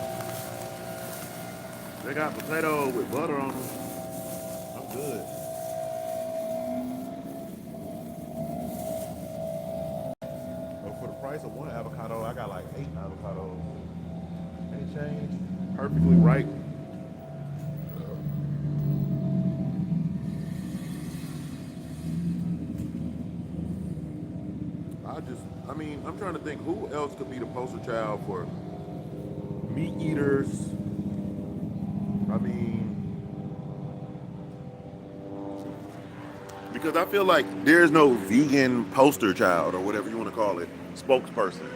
They got potato with butter on them. I'm good. But for the price of one avocado, I got like 8 avocados. Ain't changed. Perfectly right. I'm trying to think who else could be the poster child for meat eaters. I mean, because I feel like there's no vegan poster child or whatever you want to call it, spokesperson.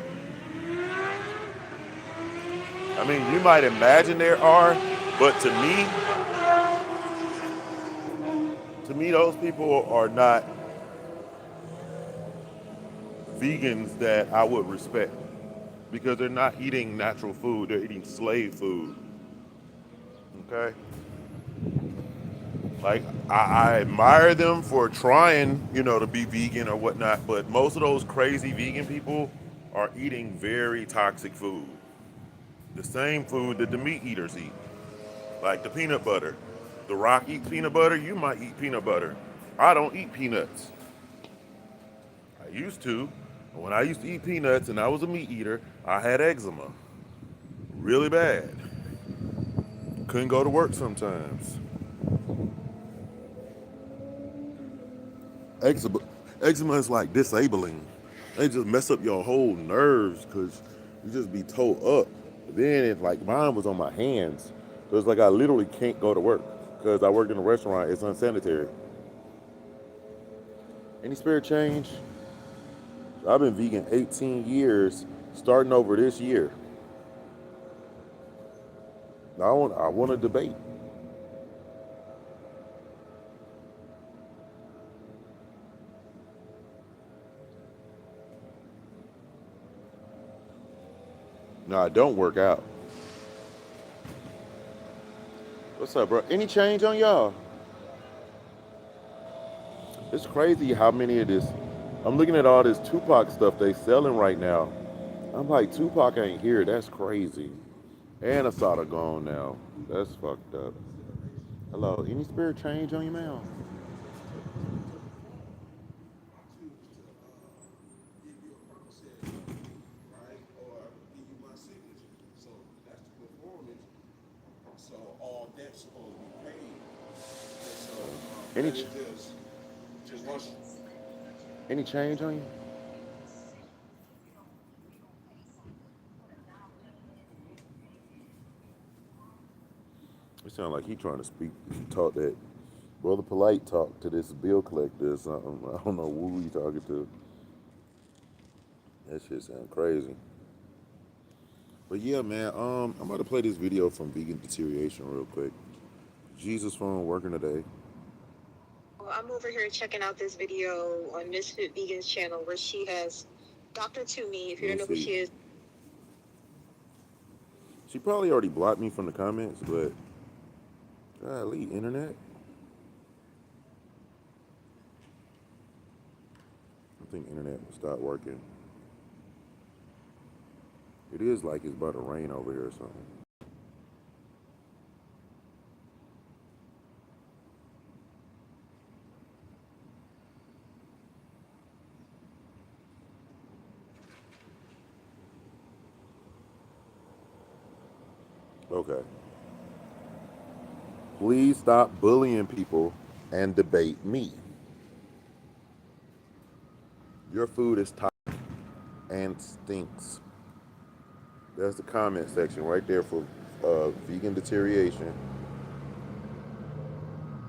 I mean, you might imagine there are, but to me, those people are not vegans that I would respect because they're not eating natural food, they're eating slave food. Okay? Like, I admire them for trying, to be vegan or whatnot, but most of those crazy vegan people are eating very toxic food. The same food that the meat eaters eat, like the peanut butter. The Rock eats peanut butter, you might eat peanut butter. I don't eat peanuts. I used to. When I used to eat peanuts and I was a meat eater, I had eczema. Really bad. couldn't go to work sometimes. Eczema, eczema is like disabling. They just mess up your whole nerves because you just be toe up. Then it's like mine was on my hands. So it's like I literally can't go to work because I work in a restaurant. It's unsanitary. Any spirit change? I've been vegan 18 years, starting over this year. I want to debate. No, I don't work out. What's up, bro? Any change on y'all? It's crazy how many of this. I'm looking at all this Tupac stuff they selling right now. I'm like, Tupac ain't here. That's crazy. And Asada gone now. That's fucked up. Hello, any spirit change on your mail? Any any change on you? It sounds like he trying to speak, talk that brother polite talk to this bill collector or something. I don't know who he talking to. That shit sound crazy. But yeah, man, I'm about to play this video from Vegan Deterioration real quick. Jesus phone working today. Well, I'm over here checking out this video on Misfit Vegan's channel where she has Dr. Toomey, if you don't know who she is. She probably already blocked me from the comments, but golly, internet. I think internet will stop working. It is like it's about to rain over here or something. Okay. Please stop bullying people and debate me. Your food is toxic and stinks. That's the comment section right there for Vegan Deterioration.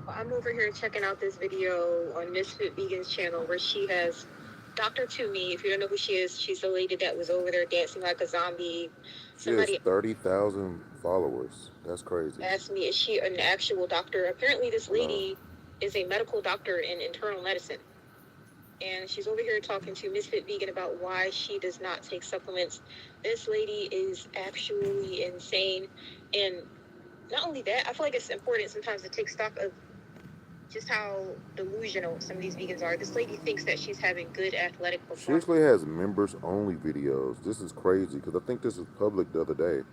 I'm over here checking out this video on Misfit Vegan's channel where she has Dr. Toomey, if you don't know who she is, she's the lady that was over there dancing like a zombie. She has 30,000 followers. That's crazy. Asked me, is she an actual doctor? Apparently this lady is a medical doctor in internal medicine. And she's over here talking to Misfit Vegan about why she does not take supplements. This lady is actually insane. And not only that, I feel like it's important sometimes to take stock of just how delusional some of these vegans are. This lady thinks that she's having good athletic performance. She actually has members only videos. This is crazy because I think this is public the other day.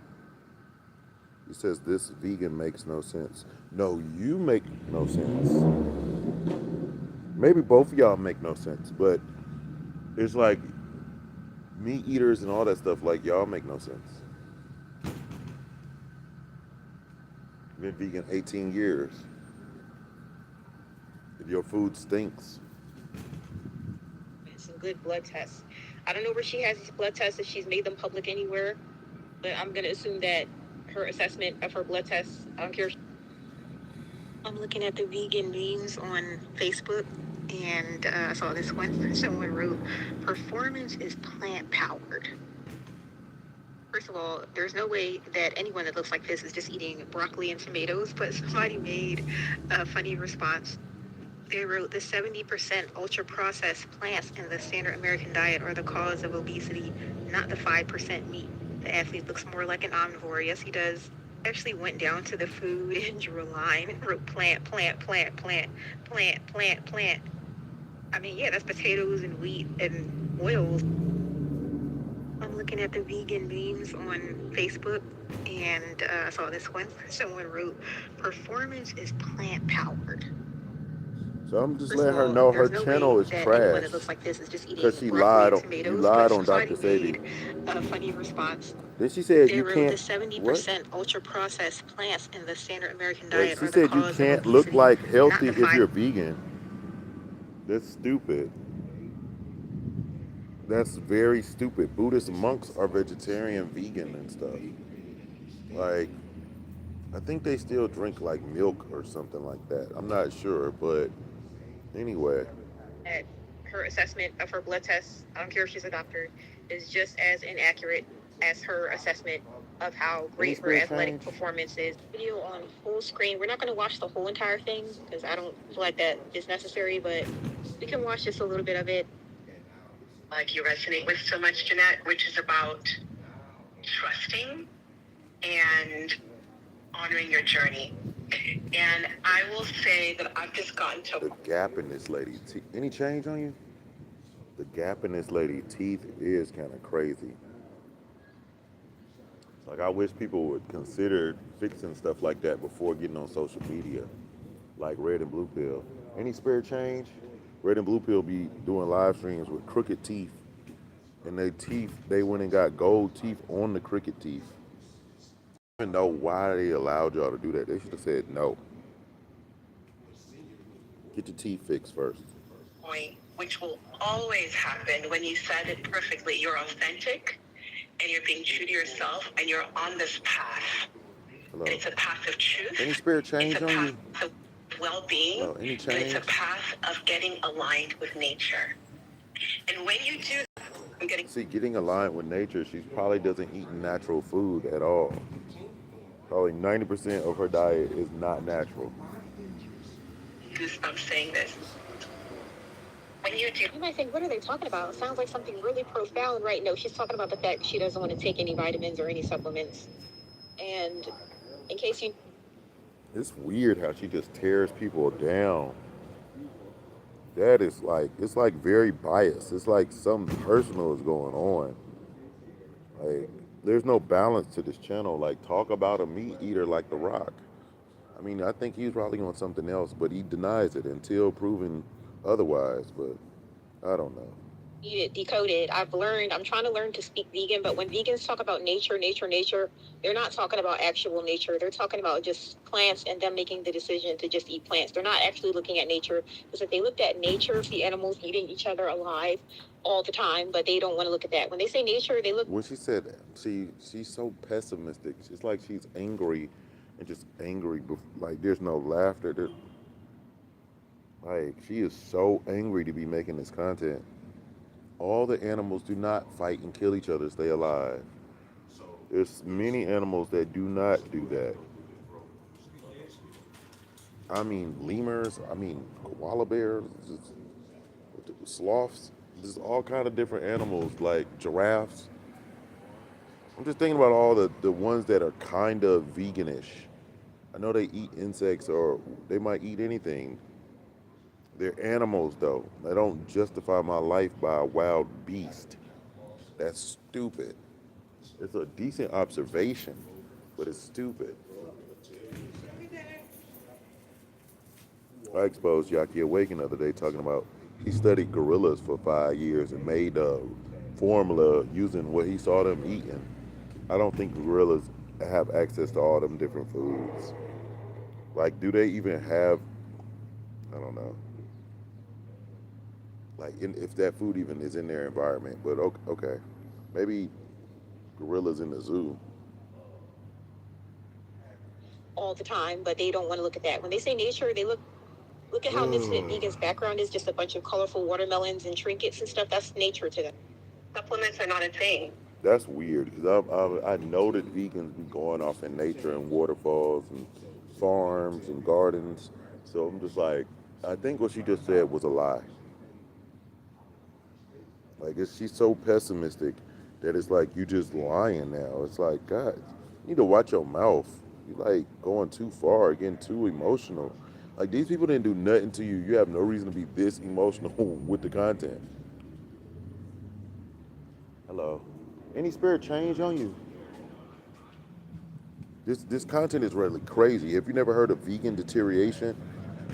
He says this vegan makes no sense. No, you make no sense. Maybe both of y'all make no sense, but it's like meat eaters and all that stuff, like y'all make no sense. Been vegan 18 years. If your food stinks. Some good blood tests. I don't know where she has these blood tests, if she's made them public anywhere, but I'm going to assume that her assessment of her blood tests, I don't care. I'm looking at the vegan memes on Facebook, and I saw this one. Someone wrote, "Performance is plant-powered." First of all, there's no way that anyone that looks like this is just eating broccoli and tomatoes, but somebody made a funny response. They wrote, "The 70% ultra-processed plants in the standard American diet are the cause of obesity, not the 5% meat. The athlete looks more like an omnivore." Yes, he does. Actually went down to the food and drew a line and wrote plant, plant, plant, plant, plant, plant, plant. I mean, yeah, that's potatoes and wheat and oils. I'm looking at the vegan memes on Facebook, and I saw this one. Someone wrote, "Performance is plant-powered." So I'm just First of letting her all, know her there's no way channel is that anyone trash that looks like this is just eating because she broccoli lied and on you tomatoes, lied but on Dr. society Sebi. made a funny response. Then she said They you wrote the can't what? 70% ultra-processed plants in the standard American Wait, diet she are the said you cause of can't look obesity, like not healthy the if five. you're vegan. That's stupid. That's very stupid. Buddhist monks are vegetarian, vegan, and stuff. Like, I think they still drink like milk or something like that. I'm not sure, but anyway. Her assessment of her blood tests, I don't care if she's a doctor, is just as inaccurate as her assessment of how Any great her spirit athletic change? performance is. Video on full screen. We're not going to watch the whole entire thing because I don't feel like that is necessary, but we can watch just a little bit of it. Like you resonate with so much, Jeanette, which is about trusting and honoring your journey. And I will say that I've just gotten to The gap in this lady teeth. Any change on you? The gap in this lady teeth is kind of crazy. Like, I wish people would consider fixing stuff like that before getting on social media, like Red and Blue Pill. Any spirit change? Red and Blue Pill be doing live streams with crooked teeth, and their teeth, they went and got gold teeth on the crooked teeth. I don't even know why they allowed y'all to do that. They should have said no. Get your teeth fixed first. Point, which will always happen when you said it perfectly. You're authentic and you're being true to yourself and you're on this path. Hello. And it's a path of truth. Any spirit change it's a on path you? of well-being. Hello. Any And it's a change? path of getting aligned with nature. And when you do that, I'm getting See, getting aligned with nature, she probably doesn't eat natural food at all. Probably 90% of her diet is not natural. goosebumps saying this. When you do, you might think, what are they talking about? It sounds like something really profound, right? No, she's talking about the fact she doesn't want to take any vitamins or any supplements. And in case you... It's weird how she just tears people down. That is like, it's like very biased. It's like something personal is going on. Like, there's no balance to this channel. Like, talk about a meat eater like The Rock. I mean, I think he's probably on something else, but he denies it until proven otherwise. But I don't know. Decoded. I'm trying to learn to speak vegan, but when vegans talk about nature, they're not talking about actual nature. They're talking about just plants and them making the decision to just eat plants. They're not actually looking at nature, because if they looked at nature, see animals eating each other alive all the time, but they don't want to look at that. When they say nature, they look... When she said that, she's so pessimistic. It's like she's angry and just angry. Like, there's no laughter. Like, she is so angry to be making this content. All the animals do not fight and kill each other to stay alive. There's many animals that do not do that. I mean, lemurs, I mean, koala bears, sloths. There's all kind of different animals, like giraffes. I'm just thinking about all the ones that are kind of veganish. I know they eat insects or they might eat anything. They're animals, though. I don't justify my life by a wild beast. That's stupid. It's a decent observation, but it's stupid. I exposed Yaki Awaken the other day talking about he studied gorillas for 5 years and made a formula using what he saw them eating. I don't think gorillas have access to all them different foods. Like, do they even have, I don't know. Like, if that food even is in their environment. But okay, maybe gorillas in the zoo. all the time, but they don't want to look at that. When they say nature, they look at how Misfit Vegan's background is just a bunch of colorful watermelons and trinkets and stuff. That's nature to them. Supplements are not a thing. That's weird because I know that vegans be going off in nature and waterfalls and farms and gardens. So I'm just like, I think what she just said was a lie. Like, she's so pessimistic that it's like you just lying now. It's like, God, you need to watch your mouth. You like going too far, getting too emotional. Like, these people didn't do nothing to you. You have no reason to be this emotional with the content. Hello. Any spirit change on you? This content is really crazy. Have you never heard of vegan deterioration?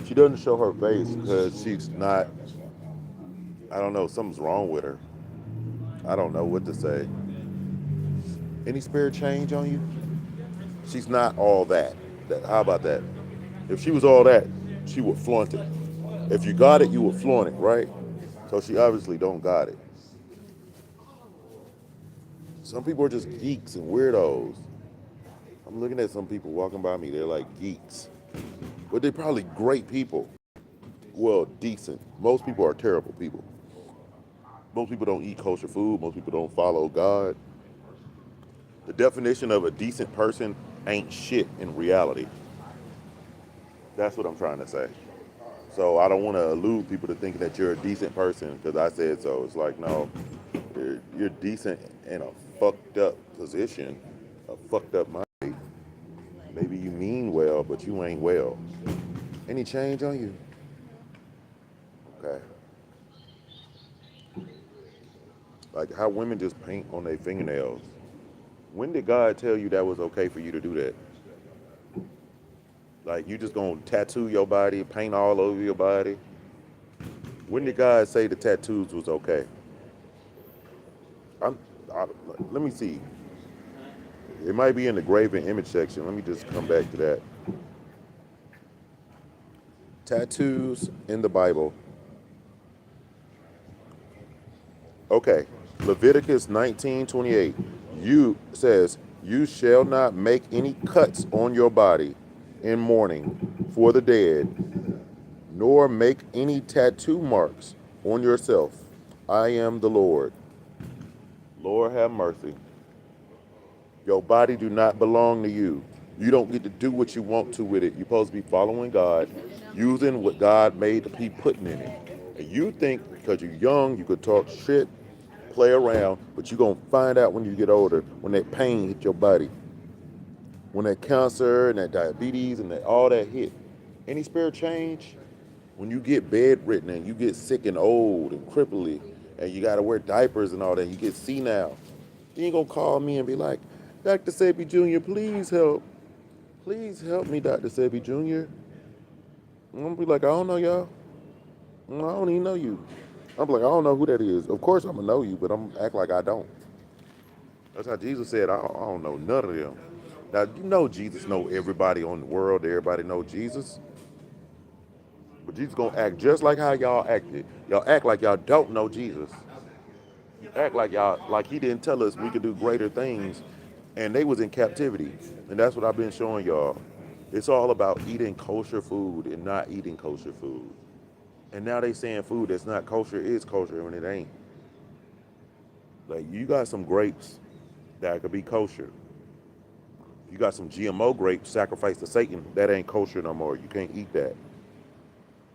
She doesn't show her face because she's not. I don't know. Something's wrong with her. I don't know what to say. Any spirit change on you? She's not all that. How about that? If she was all that, she would flaunt it. If you got it, you would flaunt it, right? So she obviously don't got it. Some people are just geeks and weirdos. I'm looking at some people walking by me. They're like geeks, but they're probably great people. Well, decent. Most people are terrible people. Most people don't eat kosher food. Most people don't follow God. The definition of a decent person ain't shit in reality. That's what I'm trying to say. So I don't want to elude people to thinking that you're a decent person because I said so. It's like, no, you're decent in a fucked up position, a fucked up mind. Maybe you mean well, but you ain't well. Any change on you? Okay. Like how women just paint on their fingernails. When did God tell you that was okay for you to do that? Like you just gonna tattoo your body, paint all over your body? When did God say the tattoos was okay? I'm, I, Let me see. It might be in the graven image section. Let me just come back to that. Tattoos in the Bible. Okay. Leviticus 19:28. You says, you shall not make any cuts on your body in mourning for the dead, nor make any tattoo marks on yourself. I am the Lord. Lord have mercy. Your body do not belong to you. You don't get to do what you want to with it. You're supposed to be following God, using what God made to be putting in it. And you think because you're young, you could talk shit, play around, but you're going to find out when you get older, when that pain hit your body, when that cancer and that diabetes and that all that hit. Any spirit change? When you get bedridden and you get sick and old and cripply and you got to wear diapers and all that, you get senile. You ain't going to call me and be like, Dr. Sebi Jr., please help. Please help me, Dr. Sebi Jr. I'm going to be like, I don't know y'all. I don't even know you. I'm like, I don't know who that is. Of course I'm going to know you, but I'm going to act like I don't. That's how Jesus said, I don't know none of them. Now, you know Jesus know everybody on the world. Everybody know Jesus. But Jesus going to act just like how y'all acted. Y'all act like y'all don't know Jesus. Act like y'all, like he didn't tell us we could do greater things. And they was in captivity. And that's what I've been showing y'all. It's all about eating kosher food and not eating kosher food. And now they saying food that's not kosher is kosher when it ain't. Like you got some grapes that could be kosher. You got some GMO grapes sacrificed to Satan. That ain't kosher no more. You can't eat that.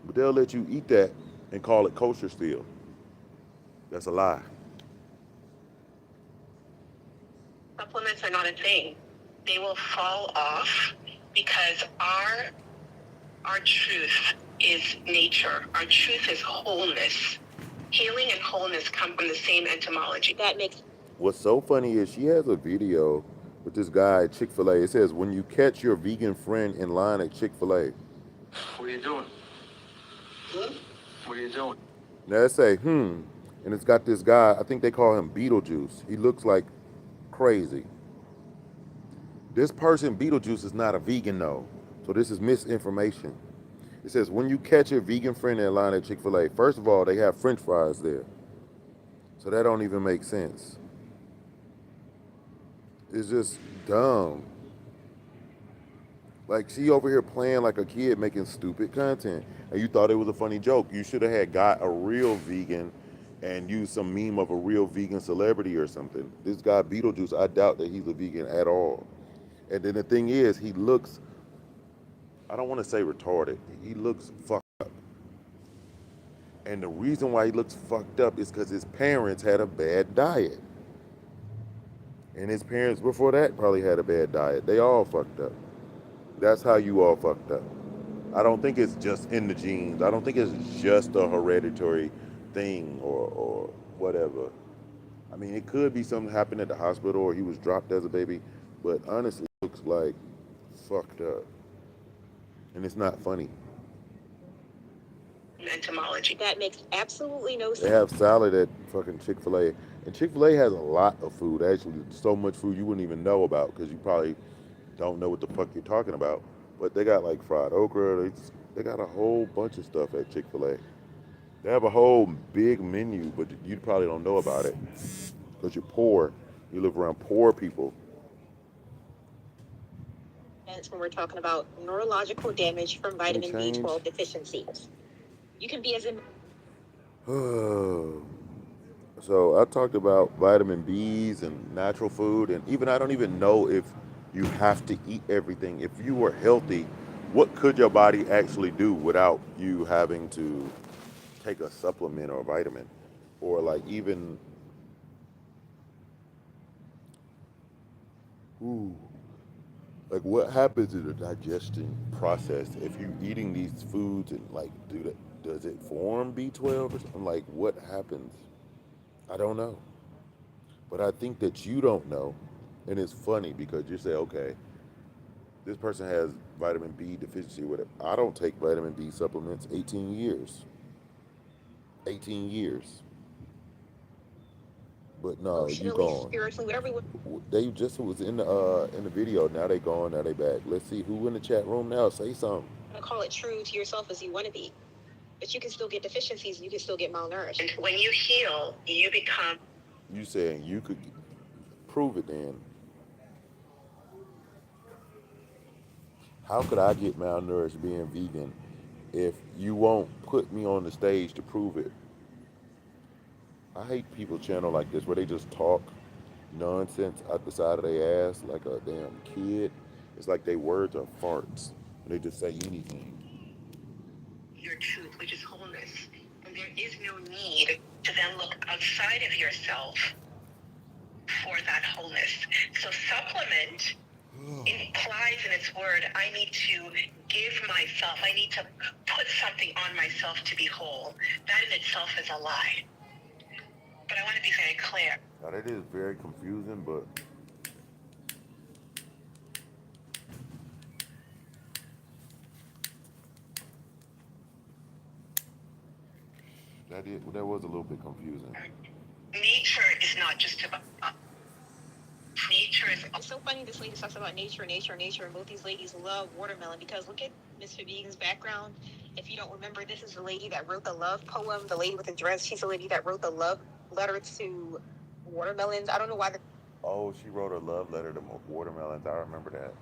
But they'll let you eat that and call it kosher still. That's a lie. Supplements are not a thing. They will fall off because our truth is nature. Our truth is wholeness. Healing and wholeness come from the same etymology. That makes What's so funny is she has a video with this guy at Chick-fil-A. It says, when you catch your vegan friend in line at Chick-fil-A. What are you doing? What are you doing? Now they say, and it's got this guy, I think they call him Beetlejuice. He looks like crazy. This person, Beetlejuice, is not a vegan though. So this is misinformation. It says, when you catch your vegan friend in line at Chick-fil-A, first of all, they have French fries there. So that don't even make sense. It's just dumb. Like she over here playing like a kid making stupid content. And you thought it was a funny joke. You should have got a real vegan and used some meme of a real vegan celebrity or something. This guy Beetlejuice, I doubt that he's a vegan at all. And then the thing is, he looks, I don't want to say retarded. He looks fucked up. And the reason why he looks fucked up is because his parents had a bad diet. And his parents before that probably had a bad diet. They all fucked up. That's how you all fucked up. I don't think it's just in the genes. I don't think it's just a hereditary thing or whatever. I mean, it could be something happened at the hospital or he was dropped as a baby, but honestly, it looks like fucked up. And it's not funny. entomology. That makes absolutely no They sense. have salad at fucking Chick-fil-A. And Chick-fil-A has a lot of food. Actually, so much food you wouldn't even know about because you probably don't know what the fuck you're talking about. But they got like fried okra. They got a whole bunch of stuff at Chick-fil-A. They have a whole big menu, but you probably don't know about it because you're poor. You live around poor people. When we're talking about neurological damage from Any vitamin change? B12 deficiencies, you can be as in. So I talked about vitamin B's and natural food, and even I don't even know if you have to eat everything. If you were healthy, what could your body actually do without you having to take a supplement or a vitamin? Or like even, ooh, like what happens in the digestion process if you eating these foods and like does it form B12 or something? Like what happens? I don't know. But I think that you don't know. And it's funny because you say, okay, this person has vitamin B deficiency or whatever. I don't take vitamin B supplements 18 years. 18 years. But no, you Emotionally, gone. spiritually, whatever you They just was in the video. Now they gone. Now they back. Let's see who in the chat room now. Say something. want to call it, true to yourself as you want to be. But you can still get deficiencies. You can still get malnourished. And when you heal, you become. You saying you could prove it then? How could I get malnourished being vegan if you won't put me on the stage to prove it? I hate people channel like this where they just talk nonsense out the side of their ass like a damn kid. It's like they words are farts. And they just say anything. Your truth, which is wholeness. And there is no need to then look outside of yourself for that wholeness. So supplement implies in its word, I need to give myself, I need to put something on myself to be whole. That in itself is a lie. But I want to be very clear. Now that is very confusing, but that was a little bit confusing. Nature is not just about nature. It's so funny this lady talks about nature, and both these ladies love watermelon because look at Miss Fabian's background. If you don't remember, this is the lady that wrote the love poem, the lady with the dress. She's the lady that wrote the love letter to watermelons. I don't know why. Oh, she wrote a love letter to watermelons. I remember that.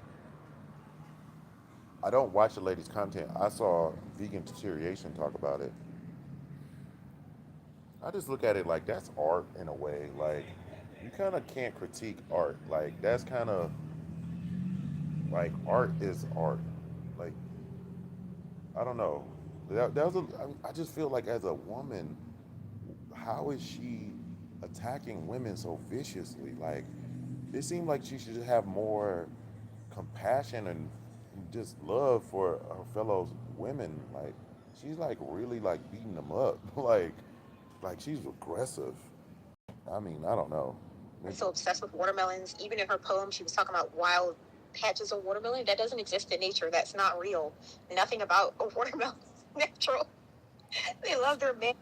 I don't watch the lady's content. I saw Vegan Deterioration talk about it. I just look at it like that's art in a way. Like you kind of can't critique art. Like that's kind of like art is art. Like I don't know. That was I just feel like as a woman, how is she attacking women so viciously? Like it seemed like she should have more compassion and just love for her fellow women. Like she's like really like beating them up. like she's aggressive. I mean, I don't know. I'm so obsessed with watermelons. Even in her poem, she was talking about wild patches of watermelon. That doesn't exist in nature. That's not real. Nothing about a watermelon is natural. They love their man.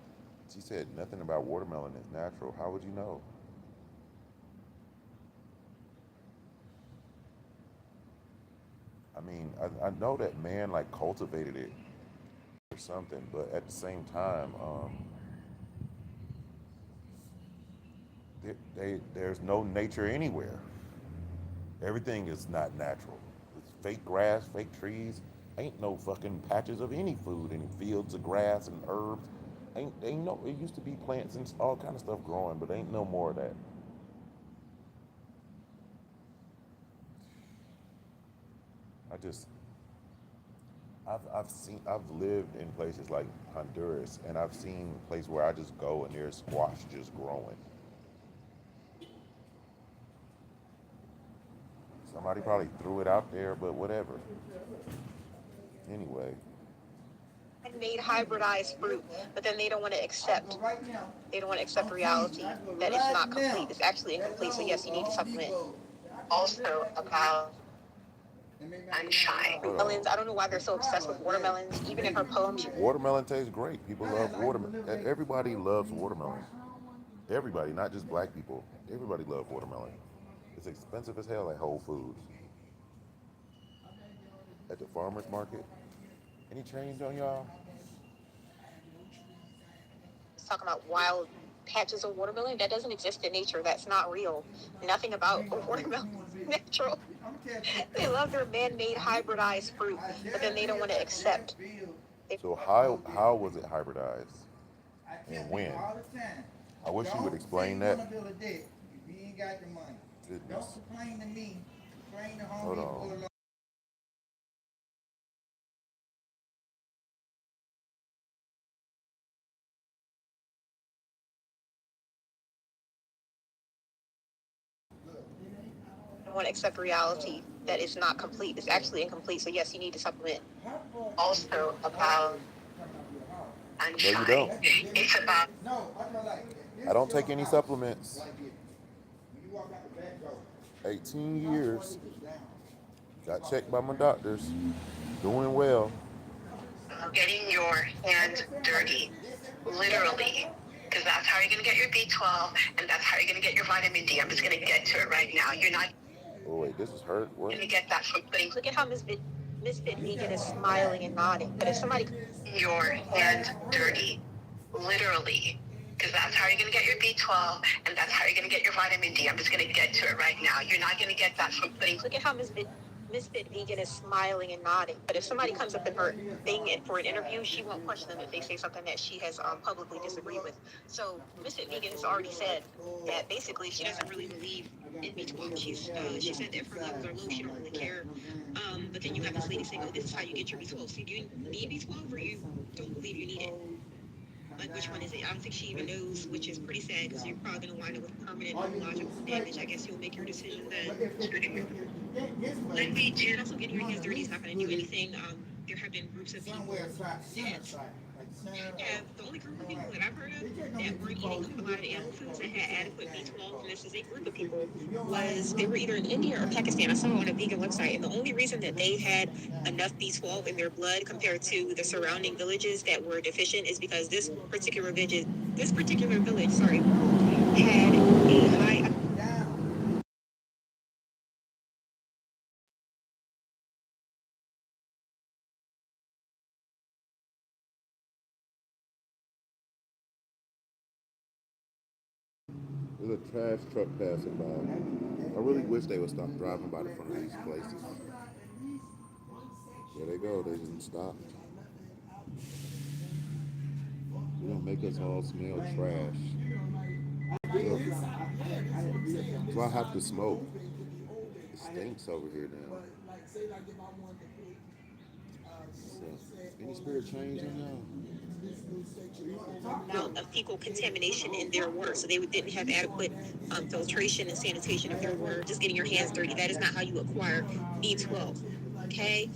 She said nothing about watermelon is natural. How would you know? I mean, I know that man like cultivated it or something, but at the same time, there's no nature anywhere. Everything is not natural. It's fake grass, fake trees. Ain't no fucking patches of any food, any fields of grass and herbs. Ain't no. It used to be plants and all kind of stuff growing, but ain't no more of that. I just, I've lived in places like Honduras, and I've seen places where I just go and there's squash just growing. Somebody probably threw it out there, but whatever. Anyway. Made hybridized fruit, but then they don't want to accept. They don't want to accept reality that it's not complete. It's actually incomplete. So yes, you need to supplement. Also about I'm shy. Watermelons. I don't know why they're so obsessed with watermelons. Even in her poem, Watermelon tastes great. People love watermelon. Everybody loves watermelon. Everybody, not just black people. Everybody loves watermelon. It's expensive as hell at Whole Foods. At the farmer's market. Any change on y'all? she's talking about wild patches of watermelon that doesn't exist in nature. That's not real. Nothing about a watermelon is natural. They love their man-made hybridized fruit, but then they don't want to accept. So how was it hybridized? And when? I wish you would explain that. Goodness. Hold on. Want to accept reality that it's not complete. It's actually incomplete. So yes, you need to supplement. Also about I'm No, you don't. It's about I don't take any supplements. 18 years. Got checked by my doctors. Doing well. getting your hands dirty, literally. Because that's how you're going to get your B12, and that's how you're going to get your vitamin D. I'm just going to get to it right now. You're not Oh wait, this is hurt. What? going to get that from putting. Look at how Misfit Vegan is smiling and nodding. But if somebody your hands dirty, literally, because that's how you're going to get your B12, and that's how you're going to get your vitamin D. I'm just going to get to it right now. You're not going to get that from putting. Look at how Misfit Vegan is smiling and nodding. But if somebody comes up in her thing for an interview, she won't question them if they say something that she has publicly disagreed with. So Misfit Vegan has already said that basically she doesn't really believe in B12. She said that if her levels are low, she don't really care. But then you have this lady saying, "Oh, this is how you get your B12." So do you need B12 or you don't believe you need it? Like, which one is it? I don't think she even knows, which is pretty sad because you're probably going to wind up with permanent neurological damage. I guess you'll make your decision then. Let me do. Also, getting your hands dirty is not going to do anything. There have been groups of people the only group of people that I've heard of that weren't eating a lot of animal foods that had adequate B12, and this is a group of people, was they were either in India or Pakistan. I saw it on a vegan website, and the only reason that they had enough B12 in their blood compared to the surrounding villages that were deficient is because this particular village, had a high. There's a trash truck passing by. I really wish they would stop driving by the front of these places. There they go. They didn't stop. They don't make us all smell trash. Look. So I have to smoke. It stinks over here now. So, any spirit change in y'all? Amount of fecal contamination in their water, so they didn't have adequate filtration and sanitation of their water. Just getting your hands dirty, that is not how you acquire B12. Okay?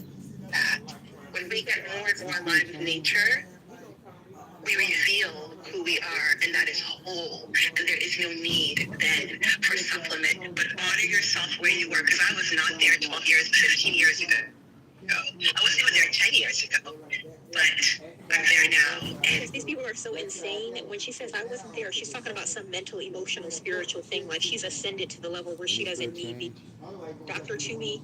When we get more and more aligned with nature, we reveal who we are, and that is whole. And there is no need then for supplement, but honor yourself where you were, because I was not there 12 years, 15 years ago. I wasn't even there 10 years ago, but I'm there now. And these people are so insane. When she says I wasn't there, she's talking about some mental, emotional, spiritual thing. Like she's ascended to the level where she doesn't need me. Dr. Toomey,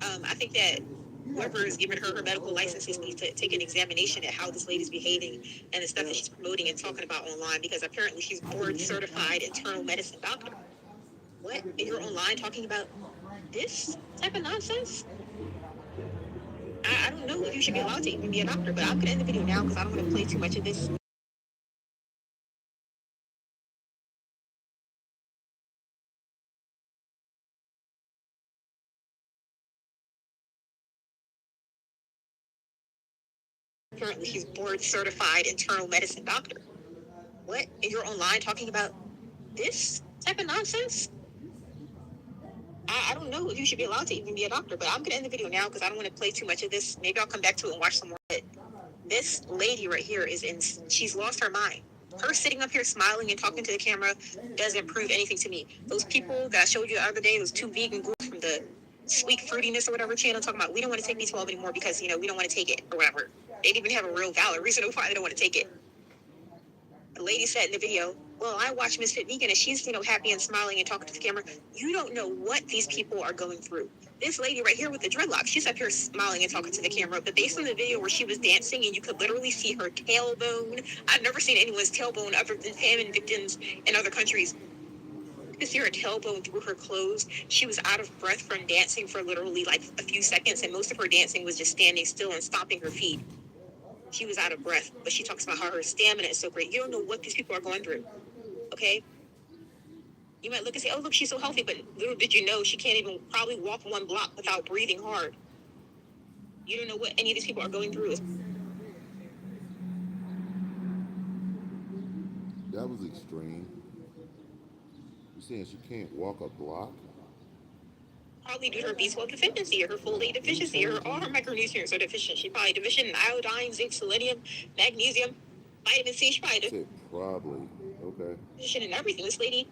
I think that whoever is giving her medical licenses needs to take an examination at how this lady's behaving and the stuff that she's promoting and talking about online, because apparently she's board certified internal medicine doctor. What? And you're online talking about this type of nonsense? I don't know if you should be allowed to even be a doctor, but I'm going to end the video now because I don't want to play too much of this. Apparently, she's board certified internal medicine doctor. What? And you're online talking about this type of nonsense? I don't know if you should be allowed to even be a doctor, but I'm going to end the video now because I don't want to play too much of this. Maybe I'll come back to it and watch some more. But this lady right here she's lost her mind. Her sitting up here smiling and talking to the camera doesn't prove anything to me. Those people that I showed you the other day, those two vegan groups from the Sweet Fruitiness or whatever channel talking about we don't want to take B12 anymore because we don't want to take it or whatever. They didn't even have a real valid reason why they don't want to take it. The lady said in the video, well, I watch Misfit Vegan and she's, happy and smiling and talking to the camera. You don't know what these people are going through. This lady right here with the dreadlocks, she's up here smiling and talking to the camera. But based on the video where she was dancing and you could literally see her tailbone, I've never seen anyone's tailbone other than Pam and victims in other countries. You could see her tailbone through her clothes. She was out of breath from dancing for literally like a few seconds. And most of her dancing was just standing still and stomping her feet. She was out of breath, but she talks about how her stamina is so great. You don't know what these people are going through, okay? You might look and say, oh, look, she's so healthy, but little did you know she can't even probably walk one block without breathing hard. You don't know what any of these people are going through. That was extreme. You saying she can't walk a block? Probably due to her B12 deficiency or her folate deficiency or all her micronutrients are deficient. She probably deficient in iodine, zinc, selenium, magnesium, vitamin C. She probably Probably. Okay. deficient in everything. This lady,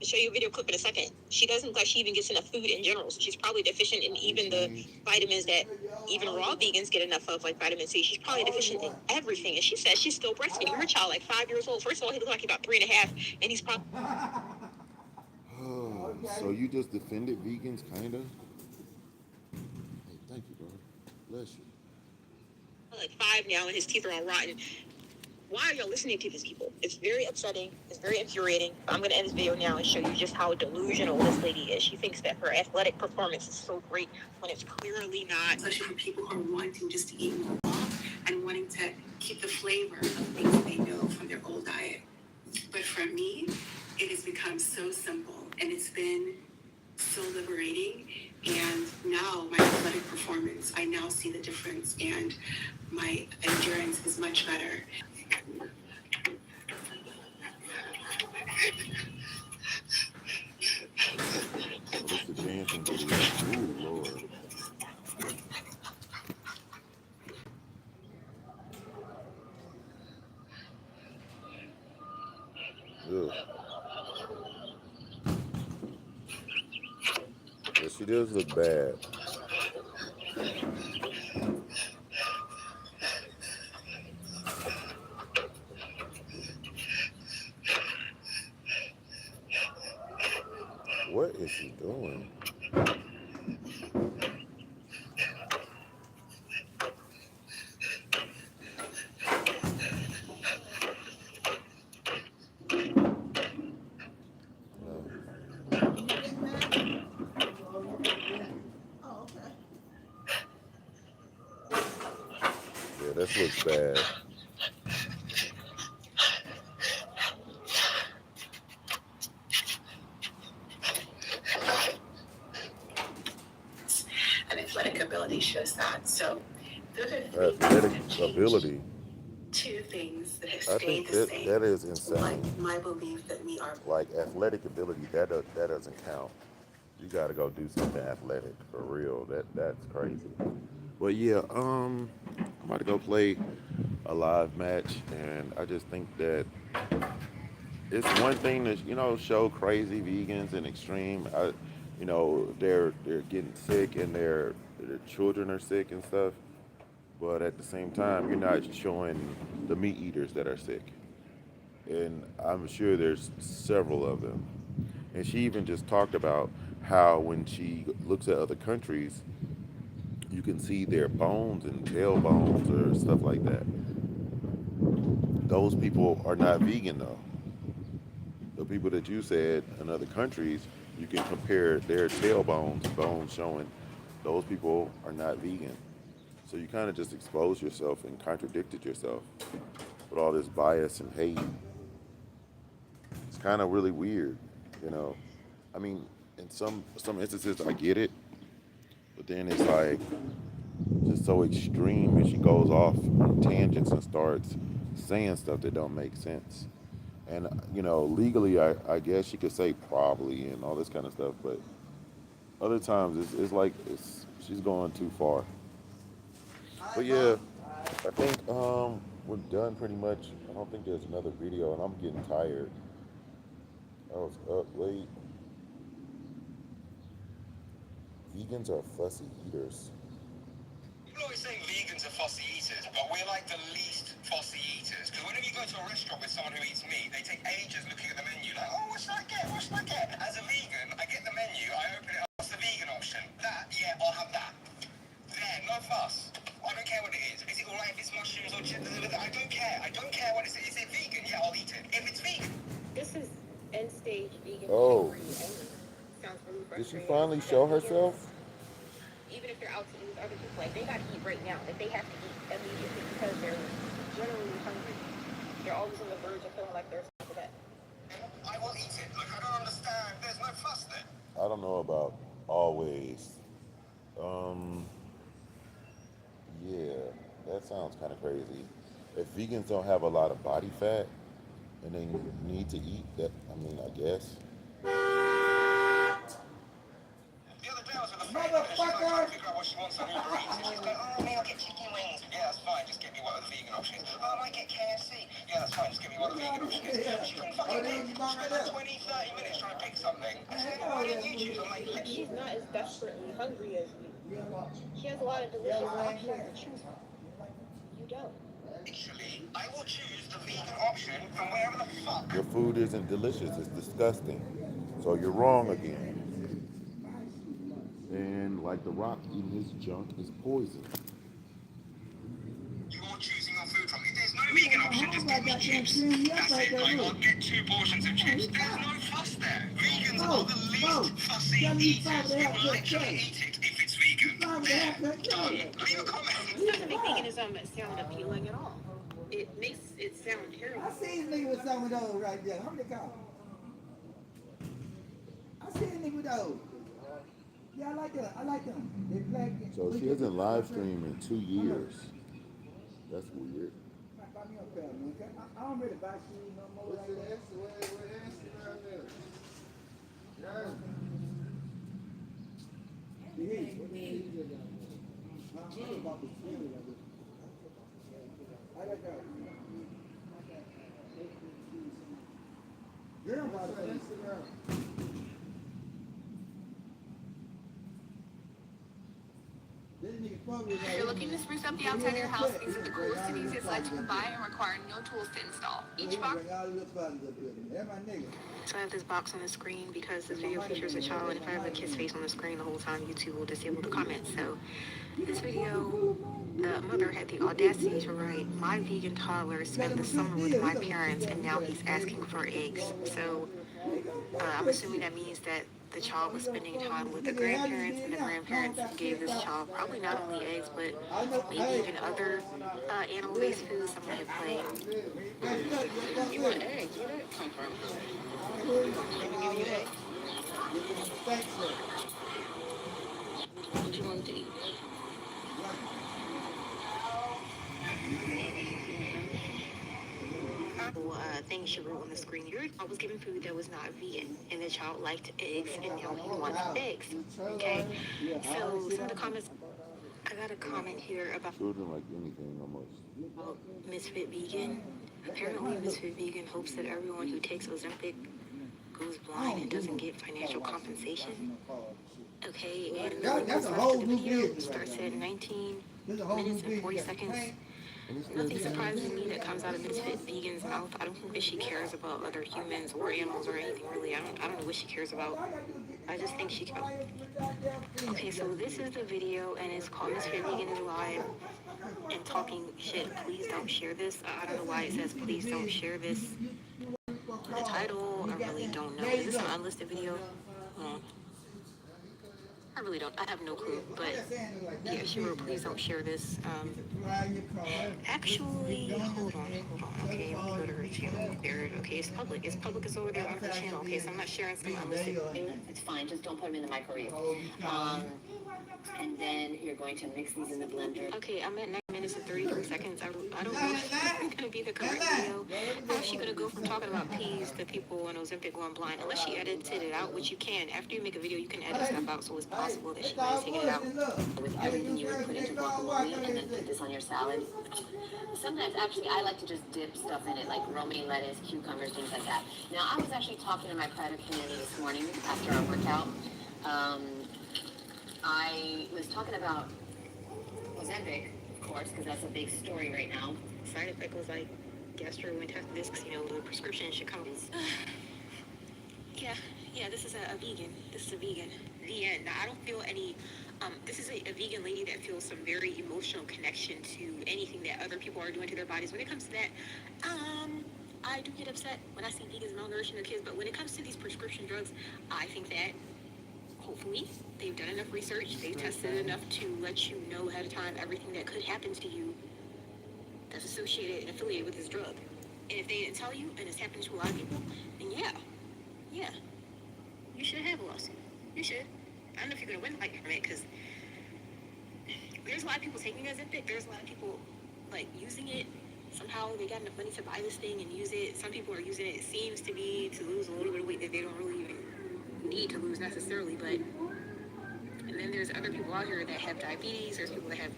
I'll show you a video clip in a second. She doesn't look like she even gets enough food in general. So she's probably deficient in even the vitamins that even raw vegans get enough of, like vitamin C. She's probably deficient in everything. And she says she's still breastfeeding her child, like 5 years old. First of all, he looks like he's about 3.5, and he's probably... So you just defended vegans, kind of? Hey, thank you, bro. Bless you. like 5 now, and his teeth are all rotten. Why are y'all listening to these people? It's very upsetting. It's very infuriating. I'm going to end this video now and show you just how delusional this lady is. She thinks that her athletic performance is so great when it's clearly not. Especially for people who are wanting just to eat more raw and wanting to keep the flavor of things that they know from their old diet. But for me, it has become so simple, and it's been so liberating. And now my athletic performance, I now see the difference, and my endurance is much better. What's the dancing video? Ooh, Lord. Ugh. Yeah, she does look bad. What is she doing? Yeah, this looks bad. And athletic ability shows that. So those are three Athletic things that ability. Two things that have I stayed think the same. that is insane. Like my belief that we are. Like athletic ability, that doesn't count. You got to go do something athletic for real. That's crazy. But yeah, I'm about to go play a live match, and I just think that it's one thing to show crazy vegans and extreme. They're getting sick and their children are sick and stuff. But at the same time, you're not showing the meat eaters that are sick. And I'm sure there's several of them. And she even just talked about how when she looks at other countries, you can see their bones and tailbones or stuff like that. Those people are not vegan though. The people that you said in other countries, you can compare their tailbones, bones showing, those people are not vegan. So you kind of just exposed yourself and contradicted yourself with all this bias and hate. It's kind of really weird, you know. I mean, in some instances I get it, but then it's like just so extreme when she goes off on tangents and starts saying stuff that don't make sense. And legally, I guess she could say probably and all this kind of stuff, but other times it's like she's going too far. But yeah, I think we're done pretty much. I don't think there's another video, and I'm getting tired. I was up late. Vegans are fussy eaters. People always say vegans are fussy eaters, but we're like the least fussy eaters. Because whenever you go to a restaurant with someone who eats meat, they take ages looking at the menu, like, oh, what should I get? What should I get? As a vegan, I get the menu, I open it up, what's the vegan option? That, yeah, I'll have that. There, no fuss. I don't care what it is. Is it alright if it's mushrooms or chips? I don't care. I don't care what it is. Is it vegan? Yeah, I'll eat it. If it's vegan. This is end stage vegan. Oh, Sounds really did she frustrating. finally show herself? Even if they're out to eat with other people, like they gotta eat right now. Like they have to eat immediately because they're generally hungry. They're always on the verge of feeling like they're sick of that. I will eat it. Like, I don't understand. There's no fuss there. I don't know about always. Yeah, that sounds kind of crazy. If vegans don't have a lot of body fat and they need to eat, that, I mean, I guess. The other day I was with a friend and she's like trying to figure out what she wants on Uber Eats. And she's going, oh, maybe I'll get chicken wings. Yeah, that's fine. Just get me what the vegan option is. Oh, I might get KFC. Yeah, that's fine. Just get me what the vegan option is. She couldn't fucking pick. She spent like 20, 30 minutes trying to pick something. I said, why didn't you choose? I'm like, She's not as desperately hungry as you. She has a lot of delicious options to choose from. You don't. literally, I will choose the vegan option from wherever the fuck. Your food isn't delicious, it's disgusting. So you're wrong again. And like The Rock, eating his junk is poison. You're choosing your food from. If there's no vegan option, just get me chips. That's it. Like, I'll get 2 portions of chips. There's no fuss there. Vegans are the least fussy eaters. They will literally eat it if it's vegan. There. Done. Leave a comment. It doesn't make veganism sound appealing at all. It makes it sound terrible. I seen a nigga with some of those right there. How many call? I seen a nigga with those. Yeah, I like them. I like them. They black. So she hasn't live streamed in 2 years. That's weird. Buy me a pair, man. I don't really buy shoes no more like that. I like that. Girl, about it. If you're looking to spruce up the outside of your house, these are the coolest and easiest lights you can buy and require no tools to install. Each box. So I have this box on the screen because this video features a child, and if I have a kid's face on the screen the whole time, YouTube will disable the comments. So this video, the mother had the audacity to write, "My vegan toddler spent the summer with my parents and now he's asking for eggs." So I'm assuming that means that the child was spending time with the grandparents, and the grandparents gave this child probably not only eggs, but maybe even other animal-based foods. Someone had played. You want eggs? Where did that come from? Let me give you eggs. What you want to eat? Thing she wrote on the screen. Your child was given food that was not vegan, and the child liked eggs, and now he wants eggs. Okay? So some of the comments, I got a comment here about Children like anything almost. Misfit Vegan. Apparently, Misfit Vegan hopes that everyone who takes Ozempic goes blind and doesn't get financial compensation. Okay, and the rest of the video starts at 19 minutes and 40 seconds. Nothing surprises me that comes out of Misfit Vegan's mouth. I don't think that she cares about other humans or animals or anything really. I don't know what she cares about. I just think she can. Okay, so this is the video, and it's called Misfit Vegan is live and talking shit. Please don't share this. I don't know why it says please don't share this. The title, I really don't know. Is this an unlisted video? I really don't. I have no clue. But yeah, she wrote, please don't share this. Actually, hold on. Okay, let me go to her channel. There, okay, it's public. It's public. It's over there on her channel. Okay, so I'm not sharing some unlisted. It's fine. Just don't put them in the microwave. And then you're going to mix these in the blender. Okay, I'm at 9 minutes and 33 seconds. I don't know if it's going to be the correct video. How is she going to go from talking about peas to people and Ozempic going blind? Unless she edited it out, which you can. After you make a video, you can edit stuff out, so it's possible that she might have taken it out. With everything you would put into guacamole and then put this on your salad. Sometimes, actually, I like to just dip stuff in it, like romaine lettuce, cucumbers, things like that. Now, I was actually talking to my private community this morning after our workout. I was talking about Ozempic, of course, because that's a big story right now. Side effect was like gastrointestinal discs, the prescription should come. Yeah, this is a vegan. This is a vegan. The end. Now, I don't feel any, this is a vegan lady that feels some very emotional connection to anything that other people are doing to their bodies. When it comes to that, I do get upset when I see vegans malnourishing their kids, but when it comes to these prescription drugs, I think that hopefully they've done enough research, they've tested enough to let you know ahead of time everything that could happen to you that's associated and affiliated with this drug. And if they didn't tell you, and it's happening to a lot of people, then yeah, you should have a lawsuit. You should. I don't know if you're going to win the fight from it, because there's a lot of people taking Ozempic. There's a lot of people, using it. Somehow they got enough money to buy this thing and use it. Some people are using it, it seems to be, to lose a little bit of weight that they don't really even need to lose necessarily, but and then there's other people out here that have diabetes. There's people that have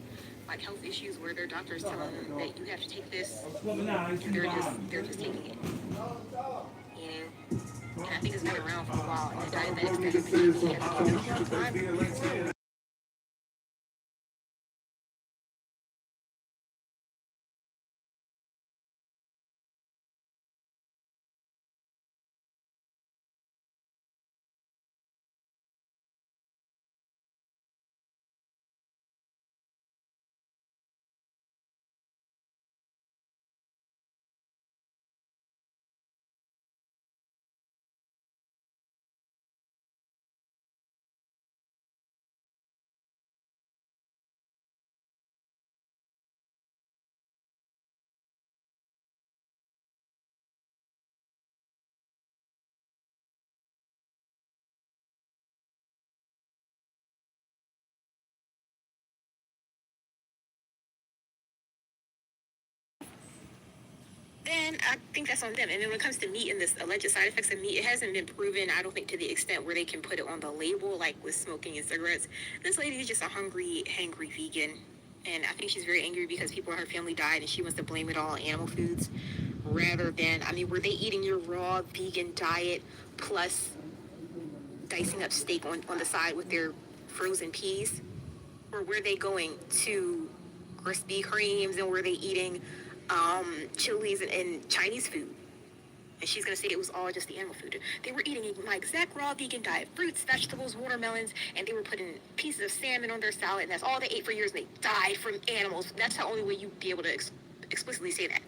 health issues where their doctors tell them that you have to take this, and they're just taking it. And I think it's been around for a while. And the diabetics that have been taking it. Then I think that's on them. And then when it comes to meat and this alleged side effects of meat, it hasn't been proven, I don't think, to the extent where they can put it on the label, like with smoking and cigarettes. This lady is just a hangry vegan. And I think she's very angry because people in her family died and she wants to blame it all on animal foods rather than, were they eating your raw vegan diet plus dicing up steak on the side with their frozen peas? Or were they going to Krispy Kremes and were they eating Chili's and Chinese food? And she's going to say it was all just the animal food. They were eating my exact raw vegan diet, fruits, vegetables, watermelons, and they were putting pieces of salmon on their salad, and that's all they ate for years, and they died from animals. That's the only way you'd be able to explicitly say that.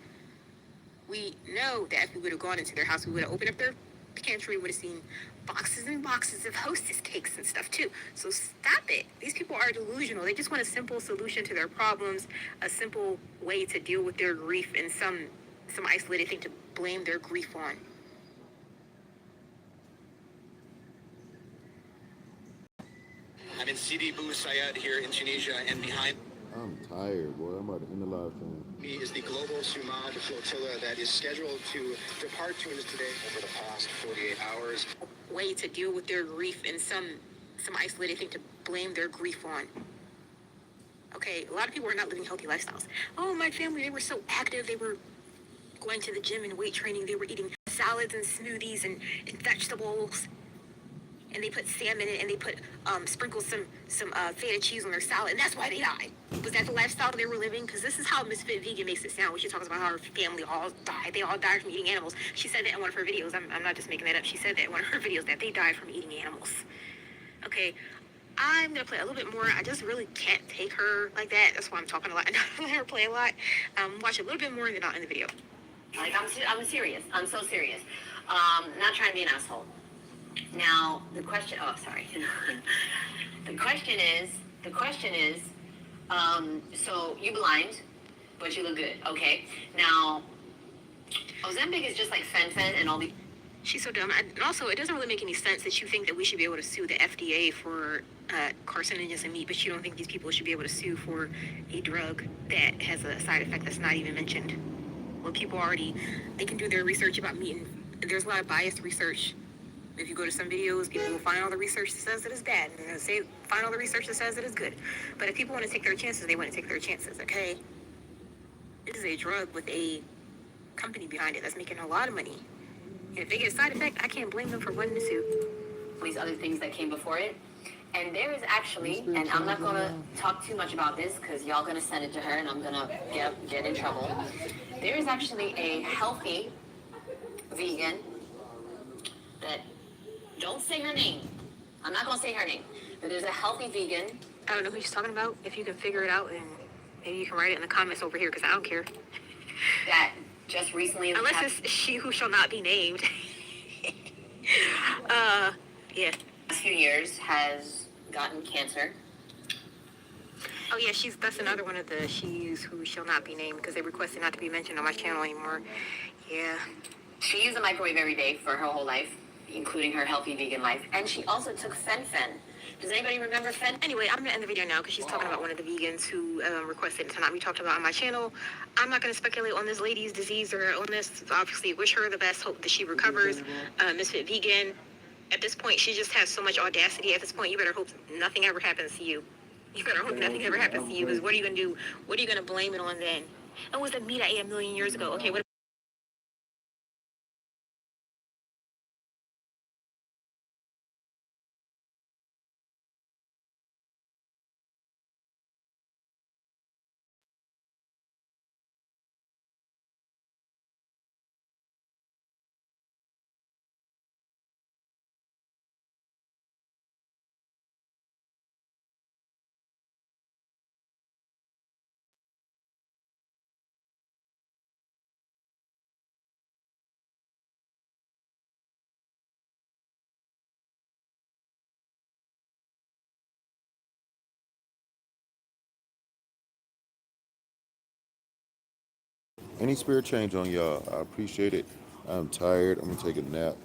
We know that if we would have gone into their house, we would have opened up their pantry, we would have seen boxes and boxes of Hostess cakes and stuff too. So stop it. These people are delusional. They just want a simple solution to their problems, a simple way to deal with their grief, and some isolated thing to blame their grief on. I'm in Sidi Bou Said here in Tunisia, and behind I'm tired, boy. I'm about to end the live stream. me is the global Sumad flotilla that is scheduled to depart Tunis today over the past 48 hours. Way to deal with their grief, and some isolated thing to blame their grief on. Okay, a lot of people are not living healthy lifestyles. Oh, my family, they were so active. They were going to the gym and weight training. They were eating salads and smoothies and vegetables. And they put salmon in it, and they put sprinkled some feta cheese on their salad, and that's why they died. Was that the lifestyle they were living? Because this is how Misfit Vegan makes it sound when she talks about how her family all died. They all died from eating animals. She said that in one of her videos. I'm not just making that up. She said that in one of her videos that they died from eating animals. Okay, I'm going to play a little bit more. I just really can't take her like that. That's why I'm talking a lot and not let her play a lot. Watch a little bit more and then I'll end the video. I'm serious. I'm so serious. Not trying to be an asshole. Now, the question is, so you blind, but you look good, okay? Now, Ozempic is just like Fen and all the... She's so dumb. And also, it doesn't really make any sense that you think that we should be able to sue the FDA for carcinogens in meat, but you don't think these people should be able to sue for a drug that has a side effect that's not even mentioned. Well, people already, they can do their research about meat, and there's a lot of biased research. If you go to some videos, people will find all the research that says that it's bad, and they'll say, find all the research that says that it's good. But if people want to take their chances, they want to take their chances, okay? This is a drug with a company behind it that's making a lot of money. And if they get a side effect, I can't blame them for wanting to sue. these other things that came before it. And there is actually, and I'm not gonna talk too much about this because y'all gonna send it to her and I'm gonna get in trouble. There is actually a healthy vegan that, don't say her name. I'm not gonna say her name, but there's a healthy vegan. I don't know who she's talking about. If you can figure it out, and maybe you can write it in the comments over here because I don't care. That just recently, unless it's she who shall not be named. Yeah. Last few years has gotten cancer. Oh yeah, that's another one of the she's who shall not be named because they requested not to be mentioned on my channel anymore. Yeah. She used a microwave every day for her whole life, including her healthy vegan life. And she also took fen-phen. Does anybody remember fen? Anyway, I'm going to end the video now because she's talking about one of the vegans who requested to not be talked about on my channel. I'm not going to speculate on this lady's disease or illness. Obviously, wish her the best. Hope that she recovers. Misfit Vegan. At this point, she just has so much audacity. At this point, you better hope nothing ever happens to you. You better hope nothing ever happens to you because what are you going to do? What are you going to blame it on then? It was the meat I ate a million years ago. Okay, what Any spirit change on y'all? I appreciate it. I'm tired. I'm gonna take a nap.